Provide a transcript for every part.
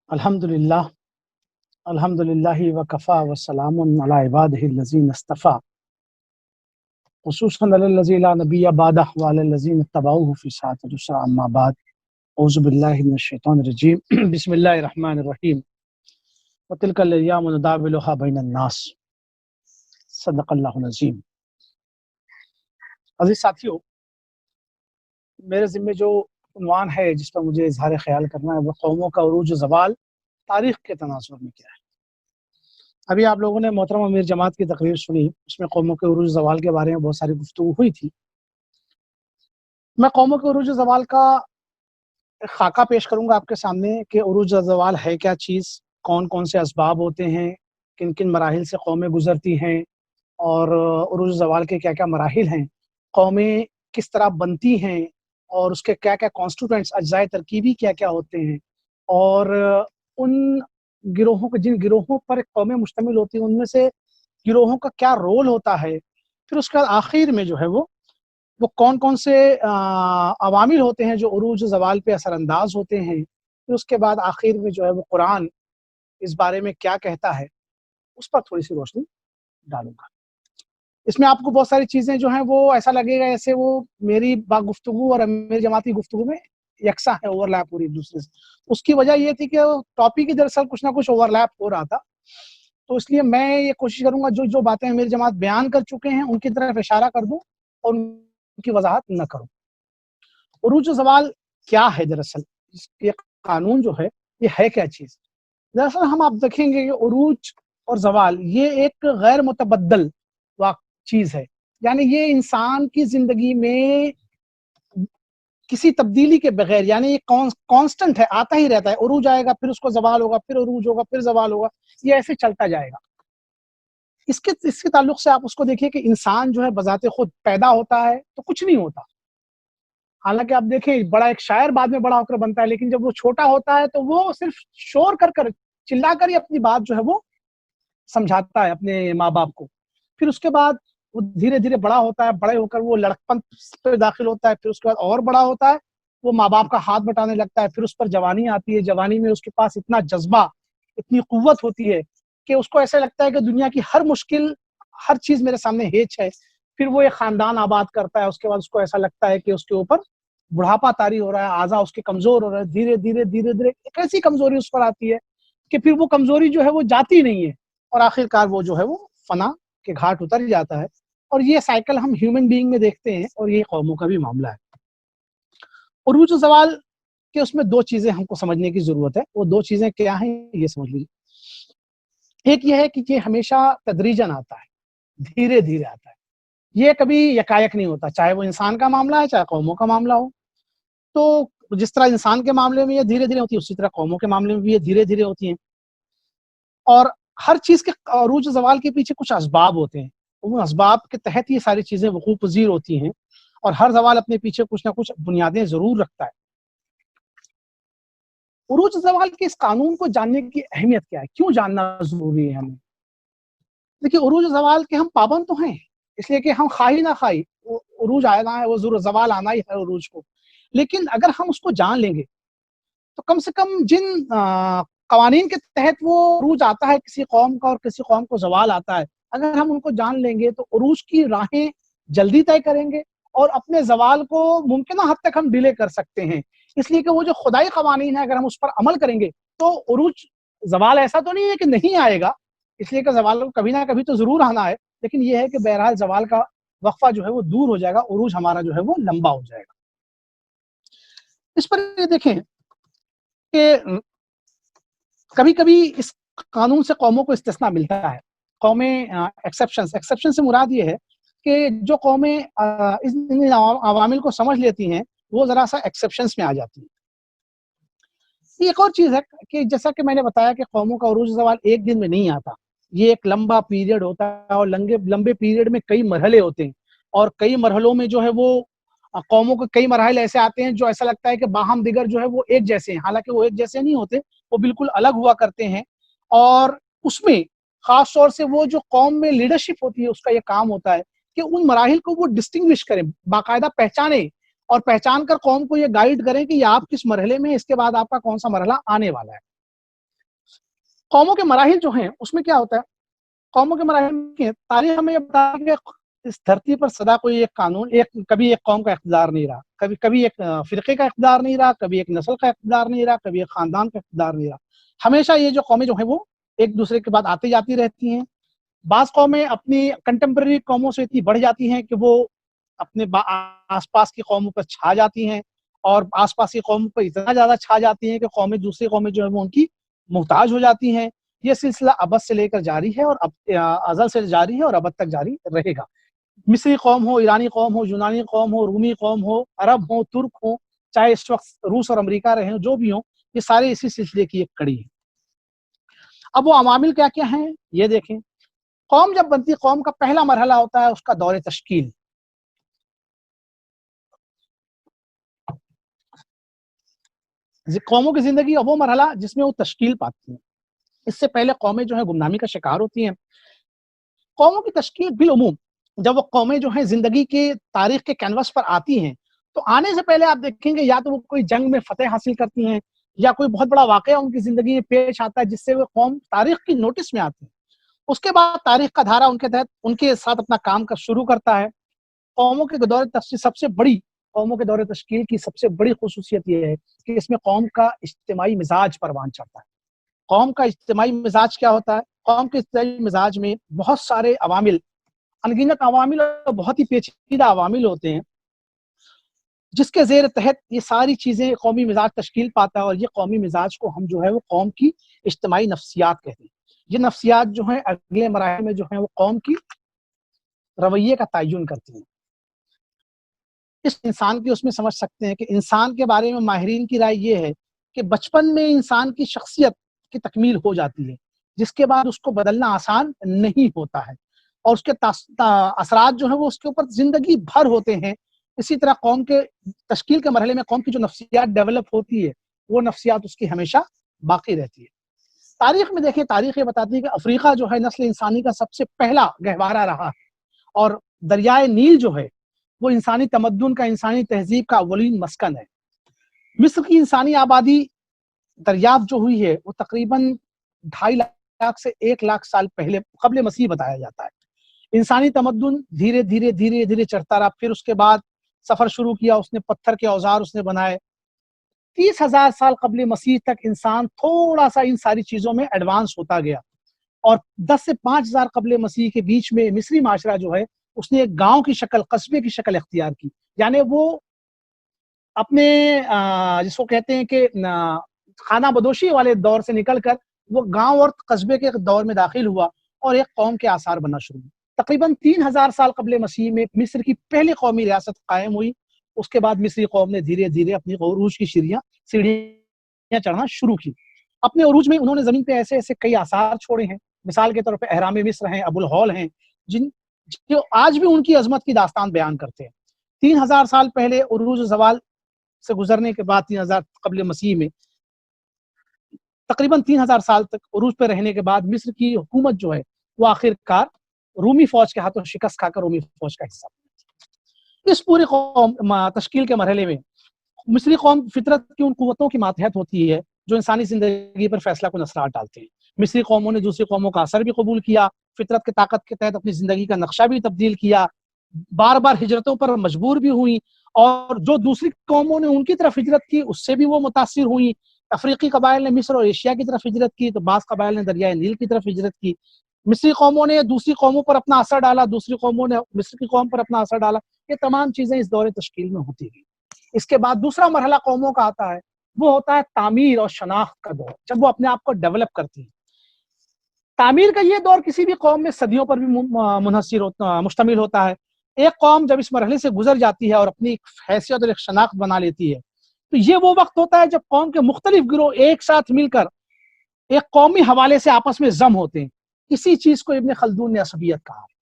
الحمدللہ الحمدللہ وکفا وسلام علی عبادہ الذین اصطفی خصوصاً علی الذی لا نبی بعدہ وعلی الذین اتبعوہ فی ساعۃ العسرى اما بعد اعوذ باللہ من الشیطان الرجیم بسم اللہ الرحمن الرحیم وتلک الایام نداولها بین الناس صدق اللہ العظیم۔ عزیز ساتھیو، میرے ذمہ جو عنوان ہے جس پر مجھے اظہار خیال کرنا ہے وہ قوموں کا عروج و زوال تاریخ کے تناظر میں کیا ہے۔ ابھی آپ لوگوں نے محترم امیر جماعت کی تقریر سنی، اس میں قوموں کے عروج و زوال کے بارے میں بہت ساری گفتگو ہوئی تھی۔ میں قوموں کے عروج و زوال کا ایک خاکہ پیش کروں گا آپ کے سامنے کہ عروج و زوال ہے کیا چیز، کون کون سے اسباب ہوتے ہیں، کن کن مراحل سے قومیں گزرتی ہیں، اور عروج و زوال کے کیا کیا مراحل ہیں، قومیں کس طرح بنتی ہیں اور اس کے کیا کیا کانسٹیٹوئنٹس اجزاء ترکیبی کیا کیا ہوتے ہیں، اور ان گروہوں کو جن گروہوں پر ایک قومیں مشتمل ہوتی ہیں ان میں سے گروہوں کا کیا رول ہوتا ہے، پھر اس کے بعد آخر میں جو ہے وہ کون کون سے عوامل ہوتے ہیں جو عروج و زوال پہ اثر انداز ہوتے ہیں، پھر اس کے بعد آخر میں جو ہے وہ قرآن اس بارے میں کیا کہتا ہے، اس پر تھوڑی سی روشنی ڈالوں گا۔ اس میں آپ کو بہت ساری چیزیں جو ہیں وہ ایسا لگے گا جیسے وہ میری گفتگو اور میری جماعتی گفتگو میں یکساں ہے، اوور لیپ پوری ایک دوسرے سے۔ اس کی وجہ یہ تھی کہ ٹاپک کی دراصل کچھ نہ کچھ اوور لیپ ہو رہا تھا، تو اس لیے میں یہ کوشش کروں گا جو باتیں میری جماعت بیان کر چکے ہیں ان کی طرف اشارہ کر دوں اور ان کی وضاحت نہ کروں۔ عروج و زوال کیا ہے دراصل، یہ قانون جو ہے یہ ہے کیا چیز؟ دراصل ہم آپ دیکھیں گے کہ عروج اور زوال یہ ایک غیر متبدل چیز ہے، یعنی یہ انسان کی زندگی میں کسی تبدیلی کے بغیر، یعنی یہ کانسٹنٹ ہے، آتا ہی رہتا ہے، عروج آئے گا پھر اس کو زوال ہوگا، پھر عروج ہوگا پھر زوال ہوگا، یہ ایسے چلتا جائے گا۔ اس کے تعلق سے آپ اس کو دیکھیے کہ انسان جو ہے بذات خود پیدا ہوتا ہے تو کچھ نہیں ہوتا، حالانکہ آپ دیکھیں بڑا ایک شاعر بعد میں بڑا ہو کر بنتا ہے، لیکن جب وہ چھوٹا ہوتا ہے تو وہ صرف شور کر چلا کر ہی اپنی بات جو ہے وہ سمجھاتا ہے اپنے ماں باپ کو۔ پھر اس کے بعد وہ دھیرے دھیرے بڑا ہوتا ہے، بڑے ہو کر وہ لڑکپن پہ داخل ہوتا ہے، پھر اس کے بعد اور بڑا ہوتا ہے، وہ ماں باپ کا ہاتھ بٹانے لگتا ہے، پھر اس پر جوانی آتی ہے، جوانی میں اس کے پاس اتنا جذبہ، اتنی قوت ہوتی ہے کہ اس کو ایسے لگتا ہے کہ دنیا کی ہر مشکل، ہر چیز میرے سامنے ہیچ ہے۔ پھر وہ ایک خاندان آباد کرتا ہے، اس کے بعد اس کو ایسا لگتا ہے کہ اس کے اوپر بڑھاپا طاری ہو رہا ہے، اعضاء اس کے کمزور ہو رہے ہیں، دھیرے دھیرے ایک ایسی کمزوری اس پر آتی ہے کہ پھر وہ کمزوری جو ہے وہ جاتی نہیں ہے، اور آخر کار وہ جو ہے وہ فنا کے گھاٹ اتر جاتا ہے۔ اور یہ سائیکل ہم ہیومن بینگ میں دیکھتے ہیں، اور یہ قوموں کا بھی معاملہ ہے۔ عروج و زوال کے اس میں دو چیزیں ہم کو سمجھنے کی ضرورت ہے، وہ دو چیزیں کیا ہیں یہ سمجھ لیجیے۔ ایک یہ ہے کہ یہ ہمیشہ تدریجاً آتا ہے، دھیرے دھیرے آتا ہے، یہ کبھی یکایک نہیں ہوتا، چاہے وہ انسان کا معاملہ ہے چاہے قوموں کا معاملہ ہو۔ تو جس طرح انسان کے معاملے میں یہ دھیرے دھیرے ہوتی ہے، اسی طرح قوموں کے معاملے میں بھی یہ دھیرے دھیرے ہوتی ہیں، اور ہر چیز کے عروج و زوال کے پیچھے کچھ اسباب ہوتے ہیں، ان اسباب کے تحت یہ ساری چیزیں وقوع پذیر ہوتی ہیں، اور ہر زوال اپنے پیچھے کچھ نہ کچھ بنیادیں ضرور رکھتا ہے۔ عروج و زوال کے اس قانون کو جاننے کی اہمیت کیا ہے، کیوں جاننا ضروری ہے ہمیں؟ دیکھیے، عروج و زوال کے ہم پابند تو ہیں، اس لیے کہ ہم خواہی نہ خواہی عروج آنا ہے، وہ ضرور زوال آنا ہی ہے عروج کو، لیکن اگر ہم اس کو جان لیں گے تو کم سے کم جن قوانین کے تحت وہ عروج آتا ہے کسی قوم کا اور کسی قوم کو زوال آتا ہے، اگر ہم ان کو جان لیں گے تو عروج کی راہیں جلدی طے کریں گے، اور اپنے زوال کو ممکنہ حد تک ہم ڈیلے کر سکتے ہیں، اس لیے کہ وہ جو خدائی قوانین ہیں اگر ہم اس پر عمل کریں گے تو عروج زوال ایسا تو نہیں ہے کہ نہیں آئے گا، اس لیے کہ زوال کبھی نہ کبھی تو ضرور آنا ہے، لیکن یہ ہے کہ بہرحال زوال کا وقفہ جو ہے وہ دور ہو جائے گا، عروج ہمارا جو ہے وہ لمبا ہو جائے گا۔ اس پر یہ دیکھیں کہ کبھی کبھی اس قانون سے قوموں کو استثناء ملتا ہے، قومیں ایکسیپشن سے مراد یہ ہے کہ جو قومیں ان عوامل کو سمجھ لیتی ہیں وہ ذرا سا ایکسیپشنز میں آ جاتی ہیں۔ یہ ایک اور چیز ہے کہ جیسا کہ میں نے بتایا کہ قوموں کا عروج زوال ایک دن میں نہیں آتا، یہ ایک لمبا پیریڈ ہوتا ہے، اور لمبے پیریڈ میں کئی مرحلے ہوتے ہیں، اور کئی مرحلوں میں جو ہے وہ قوموں کے کئی مراحل ایسے آتے ہیں جو ایسا لگتا ہے کہ باہم دیگر جو ہے وہ ایک جیسے ہیں، حالانکہ وہ ایک جیسے نہیں ہوتے، وہ بالکل الگ ہوا کرتے ہیں، اور اس میں خاص طور سے وہ جو قوم میں لیڈرشپ ہوتی ہے اس کا یہ کام ہوتا ہے کہ ان مراحل کو وہ ڈسٹنگوش کریں، باقاعدہ پہچانیں، اور پہچان کر قوم کو یہ گائیڈ کریں کہ یہ آپ کس مرحلے میں، اس کے بعد آپ کا کون سا مرحلہ آنے والا ہے۔ قوموں کے مراحل جو ہیں اس میں کیا ہوتا ہے، قوموں کے مراحل کی تاریخ ہمیں یہ بتا ہے کہ اس دھرتی پر سدا کوئی ایک قانون، کبھی ایک قوم کا اقتدار نہیں رہا، کبھی ایک فرقے کا اقتدار نہیں رہا، کبھی ایک نسل کا اقتدار نہیں رہا، کبھی ایک خاندان کا اقتدار نہیں رہا۔ ہمیشہ یہ جو قومیں جو ہیں وہ ایک دوسرے کے بعد آتی جاتی رہتی ہیں۔ بعض قومیں اپنی کنٹمپریری قوموں سے اتنی بڑھ جاتی ہیں کہ وہ اپنے آس پاس کی قوموں پر چھا جاتی ہیں، اور آس پاس کی قوموں پر اتنا زیادہ چھا جاتی ہیں کہ دوسری قومیں جو ہیں وہ ان کی محتاج ہو جاتی ہیں۔ یہ سلسلہ ابد سے لے کر جاری ہے، اور ازل سے جاری ہے اور ابد تک جاری رہے گا۔ مصری قوم ہو، ایرانی قوم ہو، یونانی قوم ہو، رومی قوم ہو، عرب ہو، ترک ہو، چاہے اس وقت روس اور امریکہ رہے، جو بھی ہوں، یہ سارے اسی سلسلے کی ایک کڑی ہے۔ اب وہ عوامل کیا کیا ہیں یہ دیکھیں۔ قوم جب بنتی، قوم کا پہلا مرحلہ ہوتا ہے اس کا دور تشکیل۔ قوموں کی زندگی وہ مرحلہ جس میں وہ تشکیل پاتی ہیں۔ اس سے پہلے قومیں جو ہیں گمنامی کا شکار ہوتی ہیں۔ قوموں کی تشکیل بالعموم جب وہ قومیں جو ہیں زندگی کے تاریخ کے کینوس پر آتی ہیں، تو آنے سے پہلے آپ دیکھیں گے یا تو وہ کوئی جنگ میں فتح حاصل کرتی ہیں، یا کوئی بہت بڑا واقعہ ان کی زندگی میں پیش آتا ہے جس سے وہ قوم تاریخ کی نوٹس میں آتی ہے۔ اس کے بعد تاریخ کا دھارا ان کے تحت ان کے ساتھ اپنا کام کا شروع کرتا ہے۔ قوموں کے دور تشکیل قوموں کے دور تشکیل کی سب سے بڑی خصوصیت یہ ہے کہ اس میں قوم کا اجتماعی مزاج پروان چڑھتا ہے۔ قوم کا اجتماعی مزاج کیا ہوتا ہے؟ قوم کے اجتماعی مزاج میں بہت سارے عوامل، انگنت عوامل اور بہت ہی پیچیدہ عوامل ہوتے ہیں، جس کے زیر تحت یہ ساری چیزیں قومی مزاج تشکیل پاتا ہے، اور یہ قومی مزاج کو ہم جو ہے وہ قوم کی اجتماعی نفسیات کہتے ہیں۔ یہ نفسیات جو ہیں اگلے مراحل میں جو ہیں وہ قوم کی رویے کا تعین کرتی ہیں۔ اس انسان کی اس میں سمجھ سکتے ہیں کہ انسان کے بارے میں ماہرین کی رائے یہ ہے کہ بچپن میں انسان کی شخصیت کی تکمیل ہو جاتی ہے، جس کے بعد اس کو بدلنا آسان نہیں ہوتا ہے، اور اس کے اثرات جو ہیں وہ اس کے اوپر زندگی بھر ہوتے ہیں۔ اسی طرح قوم کے تشکیل کے مرحلے میں قوم کی جو نفسیات ڈیولپ ہوتی ہے، وہ نفسیات اس کی ہمیشہ باقی رہتی ہے۔ تاریخ میں دیکھیں، تاریخ یہ بتاتی ہے کہ افریقہ جو ہے نسل انسانی کا سب سے پہلا گہوارہ رہا ہے، اور دریائے نیل جو ہے وہ انسانی تمدن کا، انسانی تہذیب کا اولین مسکن ہے۔ مصر کی انسانی آبادی دریافت جو ہوئی ہے وہ تقریباً 2.5 لاکھ سے 1 لاکھ سال پہلے قبل مسیح بتایا جاتا ہے۔ انسانی تمدن دھیرے دھیرے دھیرے دھیرے چڑھتا رہا، پھر اس کے بعد سفر شروع کیا، اس نے پتھر کے اوزار اس نے بنائے۔ 30,000 سال قبل مسیح تک انسان تھوڑا سا ان ساری چیزوں میں ایڈوانس ہوتا گیا، اور 10 سے 5,000 قبل مسیح کے بیچ میں مصری معاشرہ جو ہے اس نے ایک گاؤں کی شکل، قصبے کی شکل اختیار کی، یعنی وہ اپنے جس کو کہتے ہیں کہ خانہ بدوشی والے دور سے نکل کر وہ گاؤں اور قصبے کے دور میں داخل ہوا، اور ایک قوم کے آثار بننا شروع ہوئے۔ تقریباً 3,000 سال قبل مسیح میں مصر کی پہلی قومی ریاست قائم ہوئی۔ اس کے بعد مصری قوم نے دھیرے دھیرے اپنی عروج کی سیڑھیاں چڑھنا شروع کی۔ اپنے عروج میں انہوں نے زمین پہ ایسے ایسے کئی آثار چھوڑے ہیں، مثال کے طور پہ اہرام مصر ہیں، ابو الہول ہیں، جو آج بھی ان کی عظمت کی داستان بیان کرتے ہیں۔ 3,000 سال پہلے عروج و زوال سے گزرنے کے بعد 3,000 قبل مسیح میں تقریباً 3,000 سال تک عروج پہ رہنے کے بعد مصر کی حکومت جو ہے وہ آخر کار رومی فوج کے ہاتھوں شکست کھا کر رومی فوج کا حصہ بنی۔ اس پوری قوم تشکیل کے مرحلے میں مصری قوم فطرت کی ان قوتوں کی ماتحت ہوتی ہے جو انسانی زندگی پر فیصلہ کن اثرات ڈالتے ہیں۔ مصری قوموں نے دوسری قوموں کا اثر بھی قبول کیا، فطرت کے طاقت کے تحت اپنی زندگی کا نقشہ بھی تبدیل کیا، بار بار ہجرتوں پر مجبور بھی ہوئیں، اور جو دوسری قوموں نے ان کی طرف ہجرت کی اس سے بھی وہ متاثر ہوئیں۔ افریقی قبائل نے مصر اور ایشیا کی طرف ہجرت کی، تو بعض قبائل نے دریائے نیل کی طرف ہجرت کی۔ مصری قوموں نے دوسری قوموں پر اپنا اثر ڈالا، دوسری قوموں نے مصر کی قوم پر اپنا اثر ڈالا۔ یہ تمام چیزیں اس دور تشکیل میں ہوتی گئی۔ اس کے بعد دوسرا مرحلہ قوموں کا آتا ہے، وہ ہوتا ہے تعمیر اور شناخت کا دور، جب وہ اپنے آپ کو ڈیولپ کرتی ہیں۔ تعمیر کا یہ دور کسی بھی قوم میں صدیوں پر بھی مشتمل ہوتا ہے۔ ایک قوم جب اس مرحلے سے گزر جاتی ہے اور اپنی ایک حیثیت اور ایک شناخت بنا لیتی ہے، تو یہ وہ وقت ہوتا ہے جب قوم کے مختلف گروہ ایک ساتھ مل کر ایک قومی حوالے سے آپس میں ضم ہوتے ہیں۔ اسی چیز کو ابن خلدون نے عصبیت کہا ہے۔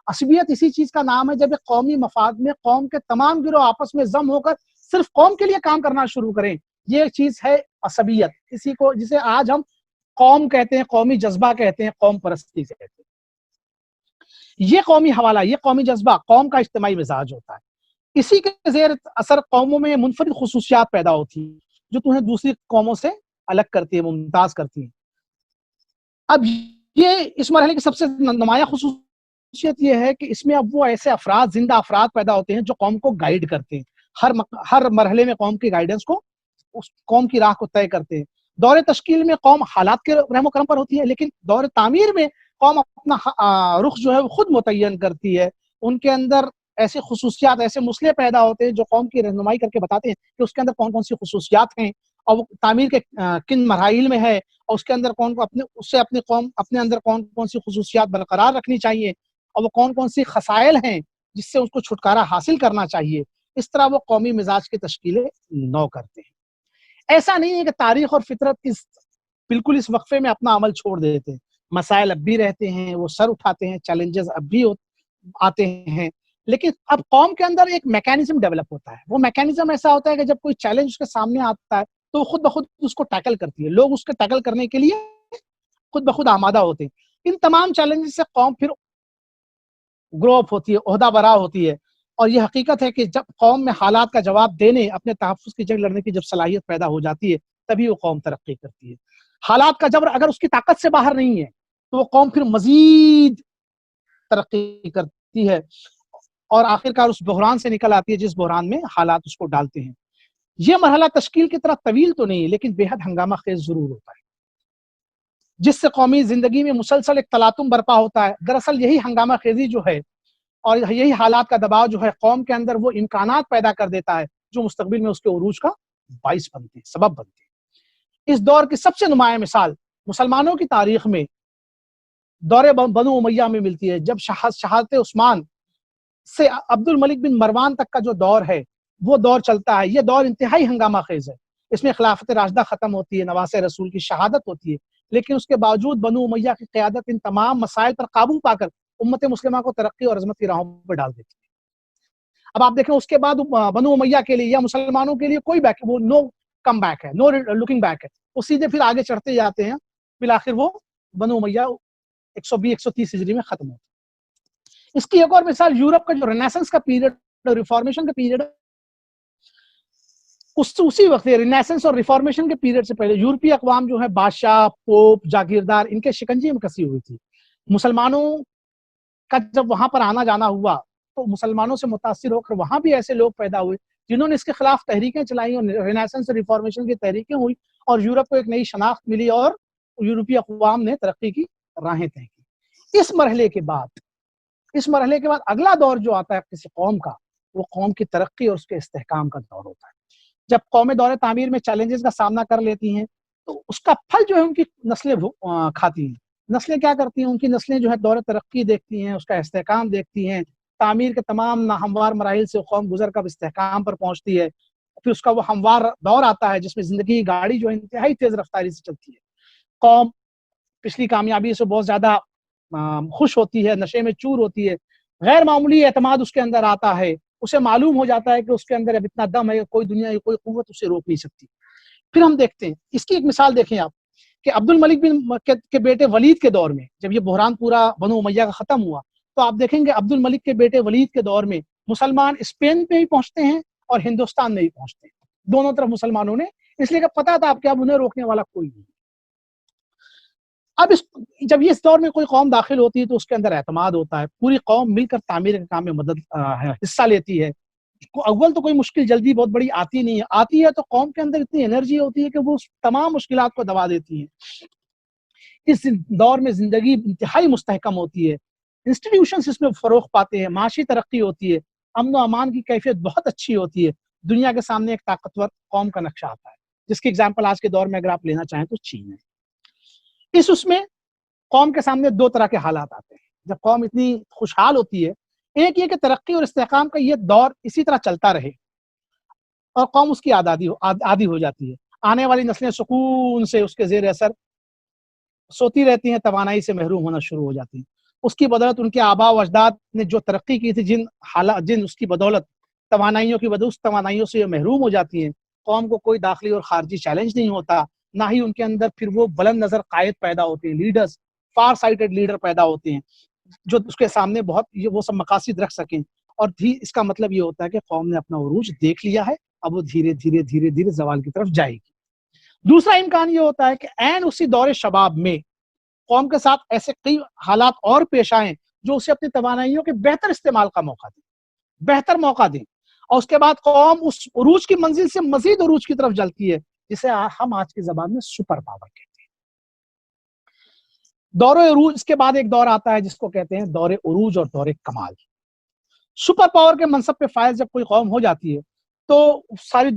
عصبیت اسی چیز کا نام ہے جب ایک قومی مفاد میں قوم کے تمام گروہ آپس میں ضم ہو کر صرف قوم کے لیے کام کرنا شروع کریں، یہ چیز ہے عصبیت، اسی کو جسے آج ہم قوم کہتے ہیں، قومی جذبہ کہتے ہیں، قوم پرستی کہتے ہیں۔ یہ قومی حوالہ، یہ قومی جذبہ قوم کا اجتماعی مزاج ہوتا ہے۔ اسی کے زیر اثر قوموں میں منفرد خصوصیات پیدا ہوتی ہیں جو تمہیں دوسری قوموں سے الگ کرتی ہیں، ممتاز کرتی ہیں۔ اب یہ اس مرحلے کی سب سے نمایاں خصوصیت یہ ہے کہ اس میں اب وہ ایسے افراد، زندہ افراد پیدا ہوتے ہیں جو قوم کو گائیڈ کرتے ہیں، ہر مرحلے میں قوم کی گائیڈنس کو، اس قوم کی راہ کو طے کرتے ہیں۔ دور تشکیل میں قوم حالات کے رحم و کرم پر ہوتی ہے، لیکن دور تعمیر میں قوم اپنا رخ جو ہے وہ خود متعین کرتی ہے۔ ان کے اندر ایسی خصوصیات، ایسے مسئلے پیدا ہوتے ہیں جو قوم کی رہنمائی کر کے بتاتے ہیں کہ اس کے اندر کون کون سی خصوصیات ہیں اور وہ تعمیر کے کن مراحل میں ہے، اور اس کے اندر اپنی قوم اپنے اندر کون کون سی خصوصیات برقرار رکھنی چاہیے، اور وہ کون کون سی خصائل ہیں جس سے اس کو چھٹکارا حاصل کرنا چاہیے۔ اس طرح وہ قومی مزاج کی تشکیلیں نو کرتے ہیں۔ ایسا نہیں ہے کہ تاریخ اور فطرت بالکل اس وقفے میں اپنا عمل چھوڑ دیتے ہیں، مسائل اب بھی رہتے ہیں، وہ سر اٹھاتے ہیں، چیلنجز اب بھی آتے ہیں، لیکن اب قوم کے اندر ایک میکینزم ڈیولپ ہوتا ہے۔ وہ میکینزم ایسا ہوتا ہے کہ جب کوئی چیلنج اس کے سامنے آتا ہے تو خود بخود اس کو ٹیکل کرتی ہے، لوگ اس کے ٹیکل کرنے کے لیے خود بخود آمادہ ہوتے ہیں۔ ان تمام چیلنجز سے قوم پھر گرو اپ ہوتی ہے، عہدہ برا ہوتی ہے، اور یہ حقیقت ہے کہ جب قوم میں حالات کا جواب دینے، اپنے تحفظ کی جنگ لڑنے کی جب صلاحیت پیدا ہو جاتی ہے تبھی وہ قوم ترقی کرتی ہے۔ حالات کا جبر اگر اس کی طاقت سے باہر نہیں ہے تو وہ قوم پھر مزید ترقی کرتی ہے اور آخرکار اس بحران سے نکل آتی ہے جس بحران میں حالات اس کو ڈالتے ہیں۔ یہ مرحلہ تشکیل کی طرح طویل تو نہیں ہے، لیکن بے حد ہنگامہ خیز ضرور ہوتا ہے، جس سے قومی زندگی میں مسلسل ایک تلاطم برپا ہوتا ہے۔ دراصل یہی ہنگامہ خیزی جو ہے اور یہی حالات کا دباؤ جو ہے قوم کے اندر وہ امکانات پیدا کر دیتا ہے جو مستقبل میں اس کے عروج کا باعث بنتے ہیں، سبب بنتے ہیں۔ اس دور کی سب سے نمایاں مثال مسلمانوں کی تاریخ میں دور بنو امیہ میں ملتی ہے، جب شہادت عثمان سے عبد الملک بن مروان تک کا جو دور ہے وہ دور چلتا ہے۔ یہ دور انتہائی ہنگامہ خیز ہے، اس میں خلافت راشدہ ختم ہوتی ہے، نواسہ رسول کی شہادت ہوتی ہے، لیکن اس کے باوجود بنو امیہ کی قیادت ان تمام مسائل پر قابو پا کر امت مسلمہ کو ترقی اور عظمت کی راہوں پر ڈال دیتی ہے۔ اب آپ دیکھیں اس کے بعد بنو امیہ کے لیے یا مسلمانوں کے لیے کوئی بیک، وہ نو کم بیک ہے، نو لکنگ بیک ہے، وہ سیدھے پھر آگے چڑھتے جاتے ہیں، بالآخر وہ بنو امیہ 120-130 ہجری میں ختم ہوتا ہے۔ اس کی ایک اور مثال یورپ کا جو رینیسنس کا پیریڈ اور ریفارمیشن کا پیریڈ ہے، اسی وقت رینیسنس اور ریفارمیشن کے پیریڈ سے پہلے یورپی اقوام جو ہے بادشاہ، پوپ، جاگیردار، ان کے شکنجے میں کسی ہوئی تھی۔ مسلمانوں کا جب وہاں پر آنا جانا ہوا تو مسلمانوں سے متاثر ہو کر وہاں بھی ایسے لوگ پیدا ہوئے جنہوں نے اس کے خلاف تحریکیں چلائیں اور رینیسنس اور ریفارمیشن کی تحریکیں ہوئی، اور یورپ کو ایک نئی شناخت ملی اور یورپی اقوام نے ترقی کی راہیں طے کی۔ اس مرحلے کے بعد اگلا دور جو آتا ہے کسی قوم کا، وہ قوم کی ترقی اور اس کے استحکام کا دور ہوتا ہے۔ جب قومیں دور تعمیر میں چیلنجز کا سامنا کر لیتی ہیں تو اس کا پھل جو ہے ان کی نسلیں کھاتی ہیں۔ نسلیں کیا کرتی ہیں؟ ان کی نسلیں جو ہے دور ترقی دیکھتی ہیں، اس کا استحکام دیکھتی ہیں، تعمیر کے تمام ناہموار مراحل سے قوم گزر کر استحکام پر پہنچتی ہے، پھر اس کا وہ ہموار دور آتا ہے جس میں زندگی کی گاڑی جو ہے انتہائی تیز رفتاری سے چلتی ہے۔ قوم پچھلی کامیابی سے بہت زیادہ خوش ہوتی ہے، نشے میں چور ہوتی ہے، غیر معمولی اعتماد اس کے اندر آتا ہے، اسے معلوم ہو جاتا ہے کہ اس کے اندر اب اتنا دم ہے، کوئی دنیا کی کوئی قوت اسے روک نہیں سکتی۔ پھر ہم دیکھتے ہیں اس کی ایک مثال دیکھیں آپ کہ عبد الملک بن کے بیٹے ولید کے دور میں جب یہ بحران پورا بنو امیہ کا ختم ہوا تو آپ دیکھیں گے عبد الملک کے بیٹے ولید کے دور میں مسلمان اسپین میں بھی پہنچتے ہیں اور ہندوستان میں بھی پہنچتے ہیں، دونوں طرف مسلمانوں نے، اس لیے کہ پتا تھا آپ کہ اب انہیں روکنے والا کوئی نہیں۔ اب جب یہ اس دور میں کوئی قوم داخل ہوتی ہے تو اس کے اندر اعتماد ہوتا ہے، پوری قوم مل کر تعمیر کے کام میں حصہ لیتی ہے۔ اول تو کوئی مشکل جلدی بہت بڑی آتی نہیں ہے، آتی ہے تو قوم کے اندر اتنی انرجی ہوتی ہے کہ وہ تمام مشکلات کو دبا دیتی ہے۔ اس دور میں زندگی انتہائی مستحکم ہوتی ہے، انسٹیٹیوشنز اس میں فروغ پاتے ہیں، معاشی ترقی ہوتی ہے، امن و امان کی کیفیت بہت اچھی ہوتی ہے، دنیا کے سامنے ایک طاقتور قوم کا نقشہ آتا ہے، جس کی اگزامپل آج کے دور میں اگر آپ لینا چاہیں تو چین ہے۔ اس میں قوم کے سامنے دو طرح کے حالات آتے ہیں جب قوم اتنی خوشحال ہوتی ہے۔ ایک یہ کہ ترقی اور استحکام کا یہ دور اسی طرح چلتا رہے اور قوم اس کی عادی ہو جاتی ہے، آنے والی نسلیں سکون سے اس کے زیر اثر سوتی رہتی ہیں، توانائی سے محروم ہونا شروع ہو جاتی ہیں۔ اس کی بدولت ان کے آباء و اجداد نے جو ترقی کی تھی، جن اس کی بدولت توانائیوں کی اس توانائیوں سے یہ محروم ہو جاتی ہیں، قوم کو کوئی داخلی اور خارجی چیلنج نہیں ہوتا، نہ ہی ان کے اندر پھر وہ بلند نظر قائد پیدا ہوتے ہیں، لیڈرز، فار سائٹڈ لیڈر پیدا ہوتے ہیں جو اس کے سامنے بہت وہ سب مقاصد رکھ سکیں، اور اس کا مطلب یہ ہوتا ہے کہ قوم نے اپنا عروج دیکھ لیا ہے، اب وہ دھیرے دھیرے زوال کی طرف جائے گی۔ دوسرا امکان یہ ہوتا ہے کہ عین اسی دور شباب میں قوم کے ساتھ ایسے کئی حالات اور پیش آئیں جو اسے اپنی توانائیوں کے بہتر استعمال کا موقع دیں، بہتر موقع دیں، اور اس کے بعد قوم اس عروج کی منزل سے مزید عروج کی طرف جلتی ہے، جسے ہم آج کی زبان میں سپر پاور کہتے ہیں۔ دور عروج، اس کے بعد ایک دور آتا ہے جس کو کہتے ہیں دور عروج اور دور کمال۔ سپر پاور کے منصب پہ فائز جب کوئی قوم ہو جاتی ہے تو ساری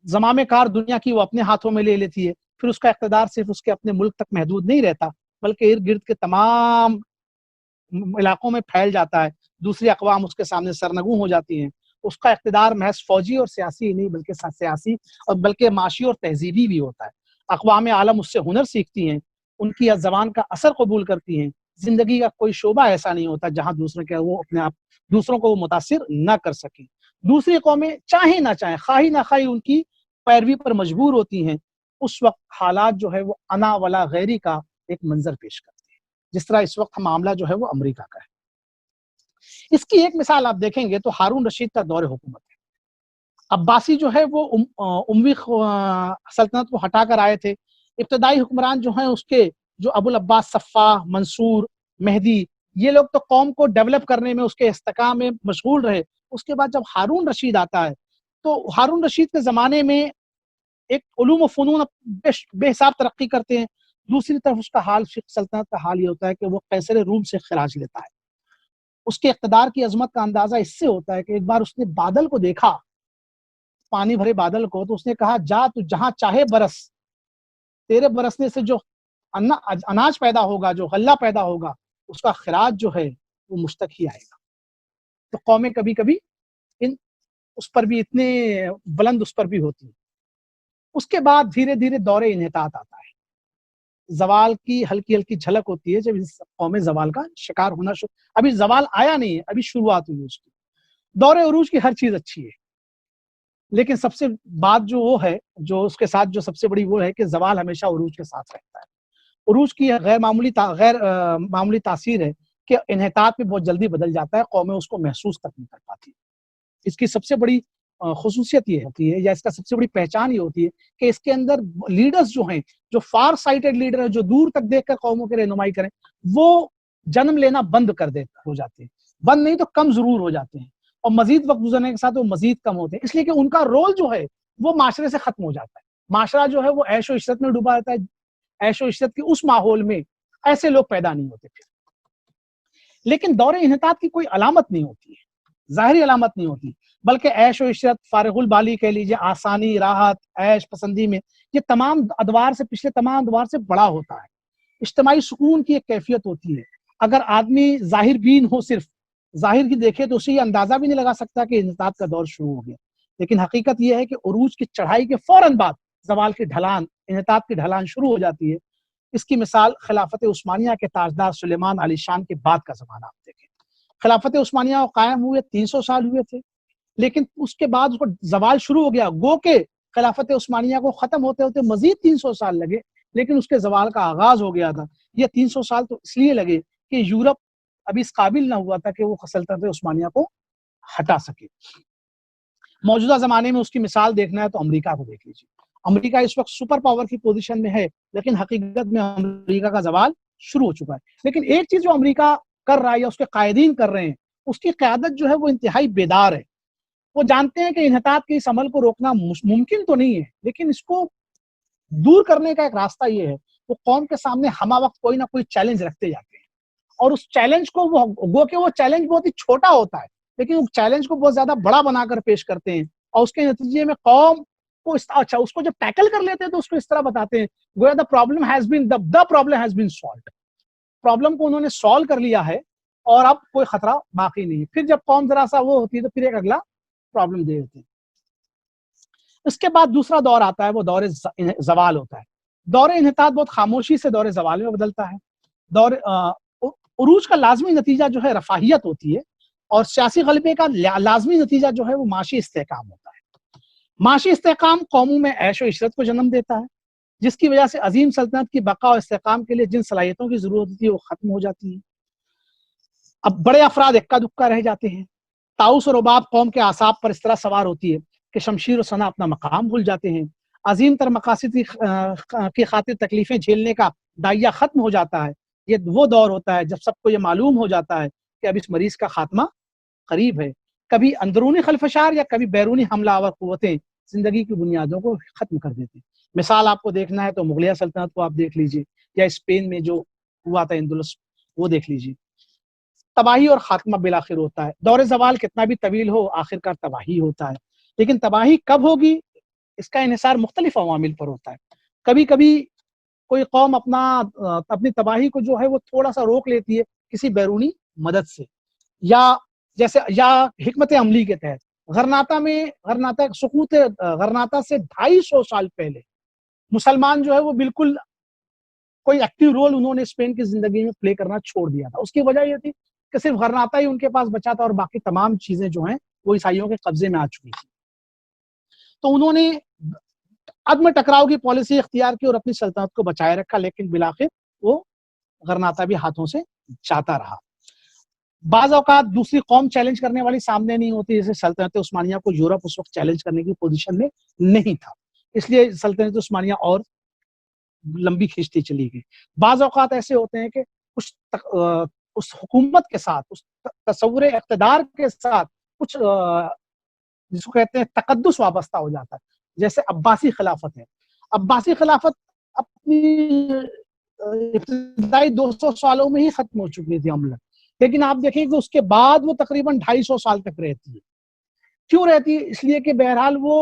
زمام کار دنیا کی وہ اپنے ہاتھوں میں لے لیتی ہے، پھر اس کا اقتدار صرف اس کے اپنے ملک تک محدود نہیں رہتا بلکہ ارد گرد کے تمام علاقوں میں پھیل جاتا ہے، دوسری اقوام اس کے سامنے سرنگوں ہو جاتی ہیں، اس کا اقتدار محض فوجی اور سیاسی ہی نہیں بلکہ سیاسی اور بلکہ معاشی اور تہذیبی بھی ہوتا ہے۔ اقوام عالم اس سے ہنر سیکھتی ہیں، ان کی زبان کا اثر قبول کرتی ہیں، زندگی کا کوئی شعبہ ایسا نہیں ہوتا جہاں دوسروں کو وہ متاثر نہ کر سکیں۔ دوسری قومیں چاہیں نہ چاہیں، خواہی نہ خواہی ان کی پیروی پر مجبور ہوتی ہیں۔ اس وقت حالات جو ہے وہ انا ولا غیری کا ایک منظر پیش کرتے ہیں، جس طرح اس وقت معاملہ جو ہے وہ امریکہ کا ہے۔ اس کی ایک مثال آپ دیکھیں گے تو ہارون رشید کا دور حکومت ہے۔ عباسی جو ہے وہ اموی سلطنت کو ہٹا کر آئے تھے، ابتدائی حکمران جو ہیں اس کے جو ابو العباس صفاح، منصور، مہدی، یہ لوگ تو قوم کو ڈیولپ کرنے میں، اس کے استحکام میں مشغول رہے۔ اس کے بعد جب ہارون رشید آتا ہے تو ہارون رشید کے زمانے میں ایک علوم و فنون بے حساب ترقی کرتے ہیں، دوسری طرف اس کا حال، سلطنت کا حال یہ ہوتا ہے کہ وہ قیصر روم سے خراج لیتا ہے۔ اس کے اقتدار کی عظمت کا اندازہ اس سے ہوتا ہے کہ ایک بار اس نے بادل کو دیکھا، پانی بھرے بادل کو، تو اس نے کہا جا تو جہاں چاہے برس، تیرے برسنے سے جو اناج پیدا ہوگا، جو غلہ پیدا ہوگا، اس کا خراج جو ہے وہ مجھ تک ہی آئے گا۔ تو قومیں کبھی کبھی اس پر بھی اتنے بلند اس پر بھی ہوتی ہیں۔ اس کے بعد دھیرے دھیرے دور انحطاط آتا ہے، زوال کی ہلکی ہلکی جھلک ہوتی ہے جب اس قوم زوال کا شکار ہونا ابھی زوال آیا نہیں ہے، ابھی شروعات ہوئی اس کی۔ دور عروج کی ہر چیز اچھی ہے، لیکن سب سے بات جو وہ ہے، جو اس کے ساتھ جو سب سے بڑی وہ ہے کہ زوال ہمیشہ عروج کے ساتھ رہتا ہے۔ عروج کی غیر معمولی تاثیر ہے کہ انحطاط میں بہت جلدی بدل جاتا ہے، قومیں اس کو محسوس تک نہیں کر پاتی۔ اس کی سب سے بڑی خصوصیت یہ ہوتی ہے، یا اس کا سب سے بڑی پہچان یہ ہوتی ہے کہ اس کے اندر لیڈرز جو ہیں، جو فار سائٹڈ لیڈر ہیں، جو دور تک دیکھ کر قوموں کی رہنمائی کریں، وہ جنم لینا بند ہو جاتے ہیں، بند نہیں تو کم ضرور ہو جاتے ہیں، اور مزید وقت گزرنے کے ساتھ وہ مزید کم ہوتے ہیں، اس لیے کہ ان کا رول جو ہے وہ معاشرے سے ختم ہو جاتا ہے۔ معاشرہ جو ہے وہ عیش و عشرت میں ڈوبا رہتا ہے، عیش و عشرت کے اس ماحول میں ایسے لوگ پیدا نہیں ہوتے پھر۔ لیکن دور انحطاط کی کوئی علامت نہیں ہوتی ہے، ظاہری علامت نہیں ہوتی، بلکہ عیش و عشرت، فارغ البالی کہہ لیجیے، آسانی، راحت، عیش پسندی میں یہ تمام ادوار سے، پچھلے تمام ادوار سے بڑا ہوتا ہے۔ اجتماعی سکون کی ایک کیفیت ہوتی ہے۔ اگر آدمی ظاہر بین ہو، صرف ظاہر کی دیکھے، تو اسے یہ اندازہ بھی نہیں لگا سکتا کہ انحطاط کا دور شروع ہو گیا۔ لیکن حقیقت یہ ہے کہ عروج کی چڑھائی کے فوراً بعد زوال کی ڈھلان، انحطاط کی ڈھلان شروع ہو جاتی ہے۔ اس کی مثال خلافت عثمانیہ کے تاجدار سلیمان علی شان کے بعد کا زمانہ آپ دیکھیں۔ خلافت عثمانیہ کو قائم ہوئے 300 سال ہوئے تھے، لیکن اس کے بعد اس کو زوال شروع ہو گیا، گو کہ خلافت عثمانیہ کو ختم ہوتے ہوتے مزید 300 سال لگے، لیکن اس کے زوال کا آغاز ہو گیا تھا۔ یہ 300 سال تو اس لیے لگے کہ یورپ ابھی اس قابل نہ ہوا تھا کہ وہ سلطنت عثمانیہ کو ہٹا سکے۔ موجودہ زمانے میں اس کی مثال دیکھنا ہے تو امریکہ کو دیکھ لیجیے۔ امریکہ اس وقت سپر پاور کی پوزیشن میں ہے، لیکن حقیقت میں امریکہ کا زوال شروع ہو چکا ہے۔ لیکن ایک چیز جو امریکہ کر رہا ہے یا اس کے قائدین کر رہے ہیں، اس کی قیادت جو ہے وہ انتہائی بیدار ہے۔ وہ جانتے ہیں کہ انحطاط کے اس عمل کو روکنا ممکن تو نہیں ہے، لیکن اس کو دور کرنے کا ایک راستہ یہ ہے، وہ قوم کے سامنے ہمہ وقت کوئی نہ کوئی چیلنج رکھتے جاتے ہیں، اور اس چیلنج کو وہ چیلنج بہت ہی چھوٹا ہوتا ہے، لیکن اس چیلنج کو بہت زیادہ بڑا بنا کر پیش کرتے ہیں، اور اس کے نتیجے میں قوم کو اس کو جب ٹیکل کر لیتے ہیں تو اس کو اس طرح بتاتے ہیں گویا the problem has been solved۔ Problem کو انہوں نے سالو کر لیا ہے اور اب کوئی خطرہ باقی نہیں ہے۔ پھر جب قوم ذرا سا وہ ہوتی ہے تو پھر ایک اگلا پرابلم دے دیتے ہیں۔ اس کے بعد دوسرا دور آتا ہے، وہ دور زوال ہوتا ہے۔ دور انحطاط بہت خاموشی سے دور زوال میں بدلتا ہے۔ دور عروج کا لازمی نتیجہ جو ہے رفاہیت ہوتی ہے، اور سیاسی غلبے کا لازمی نتیجہ جو ہے وہ معاشی استحکام ہوتا ہے۔ معاشی استحکام قوموں میں عیش و عشرت کو جنم دیتا ہے، جس کی وجہ سے عظیم سلطنت کی بقا و استحکام کے لیے جن صلاحیتوں کی ضرورت ہوتی ہے وہ ختم ہو جاتی ہیں۔ اب بڑے افراد اکا دکا رہ جاتے ہیں۔ طاؤس اور رباب قوم کے اعصاب پر اس طرح سوار ہوتی ہے کہ شمشیر و سنا اپنا مقام بھول جاتے ہیں۔ عظیم تر مقاصد کی خاطر تکلیفیں جھیلنے کا دائیا ختم ہو جاتا ہے۔ یہ وہ دور ہوتا ہے جب سب کو یہ معلوم ہو جاتا ہے کہ اب اس مریض کا خاتمہ قریب ہے۔ کبھی اندرونی خلفشار یا کبھی بیرونی حملہ آور قوتیں زندگی کی بنیادوں کو ختم کر دیتے ہیں۔ مثال آپ کو دیکھنا ہے تو مغلیہ سلطنت کو آپ دیکھ لیجئے، یا اسپین میں جو ہوا تھا اندلس، وہ دیکھ لیجئے۔ تباہی اور خاتمہ بالآخر ہوتا ہے۔ دور زوال کتنا بھی طویل ہو، آخر کار تباہی ہوتا ہے۔ لیکن تباہی کب ہوگی، اس کا انحصار مختلف عوامل پر ہوتا ہے۔ کبھی کبھی کوئی قوم اپنی تباہی کو جو ہے وہ تھوڑا سا روک لیتی ہے کسی بیرونی مدد سے، یا حکمت عملی کے تحت۔ سقوط غرناطہ سے 250 سال پہلے مسلمان جو ہے وہ بالکل کوئی ایکٹیو رول انہوں نے اسپین کی زندگی میں پلے کرنا چھوڑ دیا تھا۔ اس کی وجہ یہ تھی کہ صرف غرناطہ ہی ان کے پاس بچا تھا اور باقی تمام چیزیں جو ہیں وہ عیسائیوں کے قبضے میں آ چکی تھی۔ تو انہوں نے عدم ٹکراؤ کی پالیسی اختیار کی اور اپنی سلطنت کو بچائے رکھا، لیکن بالآخر وہ غرناطہ بھی ہاتھوں سے جاتا رہا۔ بعض اوقات دوسری قوم چیلنج کرنے والی سامنے نہیں ہوتی، جیسے سلطنت عثمانیہ کو یورپ اس وقت چیلنج کرنے کی پوزیشن میں نہیں تھا، اس لیے سلطنت عثمانیہ اور لمبی کھینچتی چلی گئی۔ بعض اوقات ایسے ہوتے ہیں کہ اس حکومت کے ساتھ، اس تصور اقتدار کے ساتھ کچھ جس کو کہتے ہیں تقدس وابستہ ہو جاتا ہے، جیسے عباسی خلافت ہے۔ عباسی خلافت اپنی ابتدائی 200 سالوں میں ہی ختم ہو چکی تھی عملاً، لیکن آپ دیکھیں کہ اس کے بعد وہ تقریباً 250 سال تک رہتی ہے۔ کیوں رہتی ہے؟ اس لیے کہ بہرحال وہ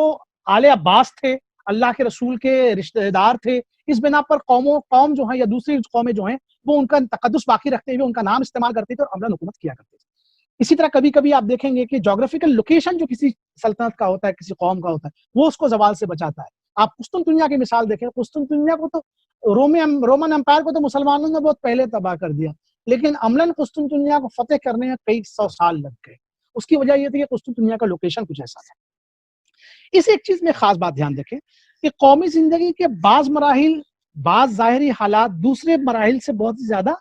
آل عباس تھے، اللہ کے رسول کے رشتہ دار تھے، اس بنا پر قوم جو ہیں یا دوسری قومیں جو ہیں وہ ان کا تقدس باقی رکھتے ہوئے ان کا نام استعمال کرتے تھے اور عملاً حکومت کیا کرتے تھے۔ اسی طرح کبھی کبھی آپ دیکھیں گے کہ جغرافیکل لوکیشن جو کسی سلطنت کا ہوتا ہے، کسی قوم کا ہوتا ہے، وہ اس کو زوال سے بچاتا ہے۔ آپ قسطنطنیہ کی مثال دیکھیں، قسطنطنیہ کو تو رومن امپائر کو تو مسلمانوں نے بہت پہلے تباہ کر دیا، لیکن عملاً قسطنطنیہ کو فتح کرنے میں کئی 100 سال لگ گئے۔ اس کی وجہ یہ تھی کہ قسطنطنیہ کا لوکیشن کچھ ایسا تھا۔ اس ایک چیز میں خاص بات دھیان رکھیں کہ قومی زندگی کے بعض مراحل، بعض ظاہری حالات دوسرے مراحل سے بہت زیادہ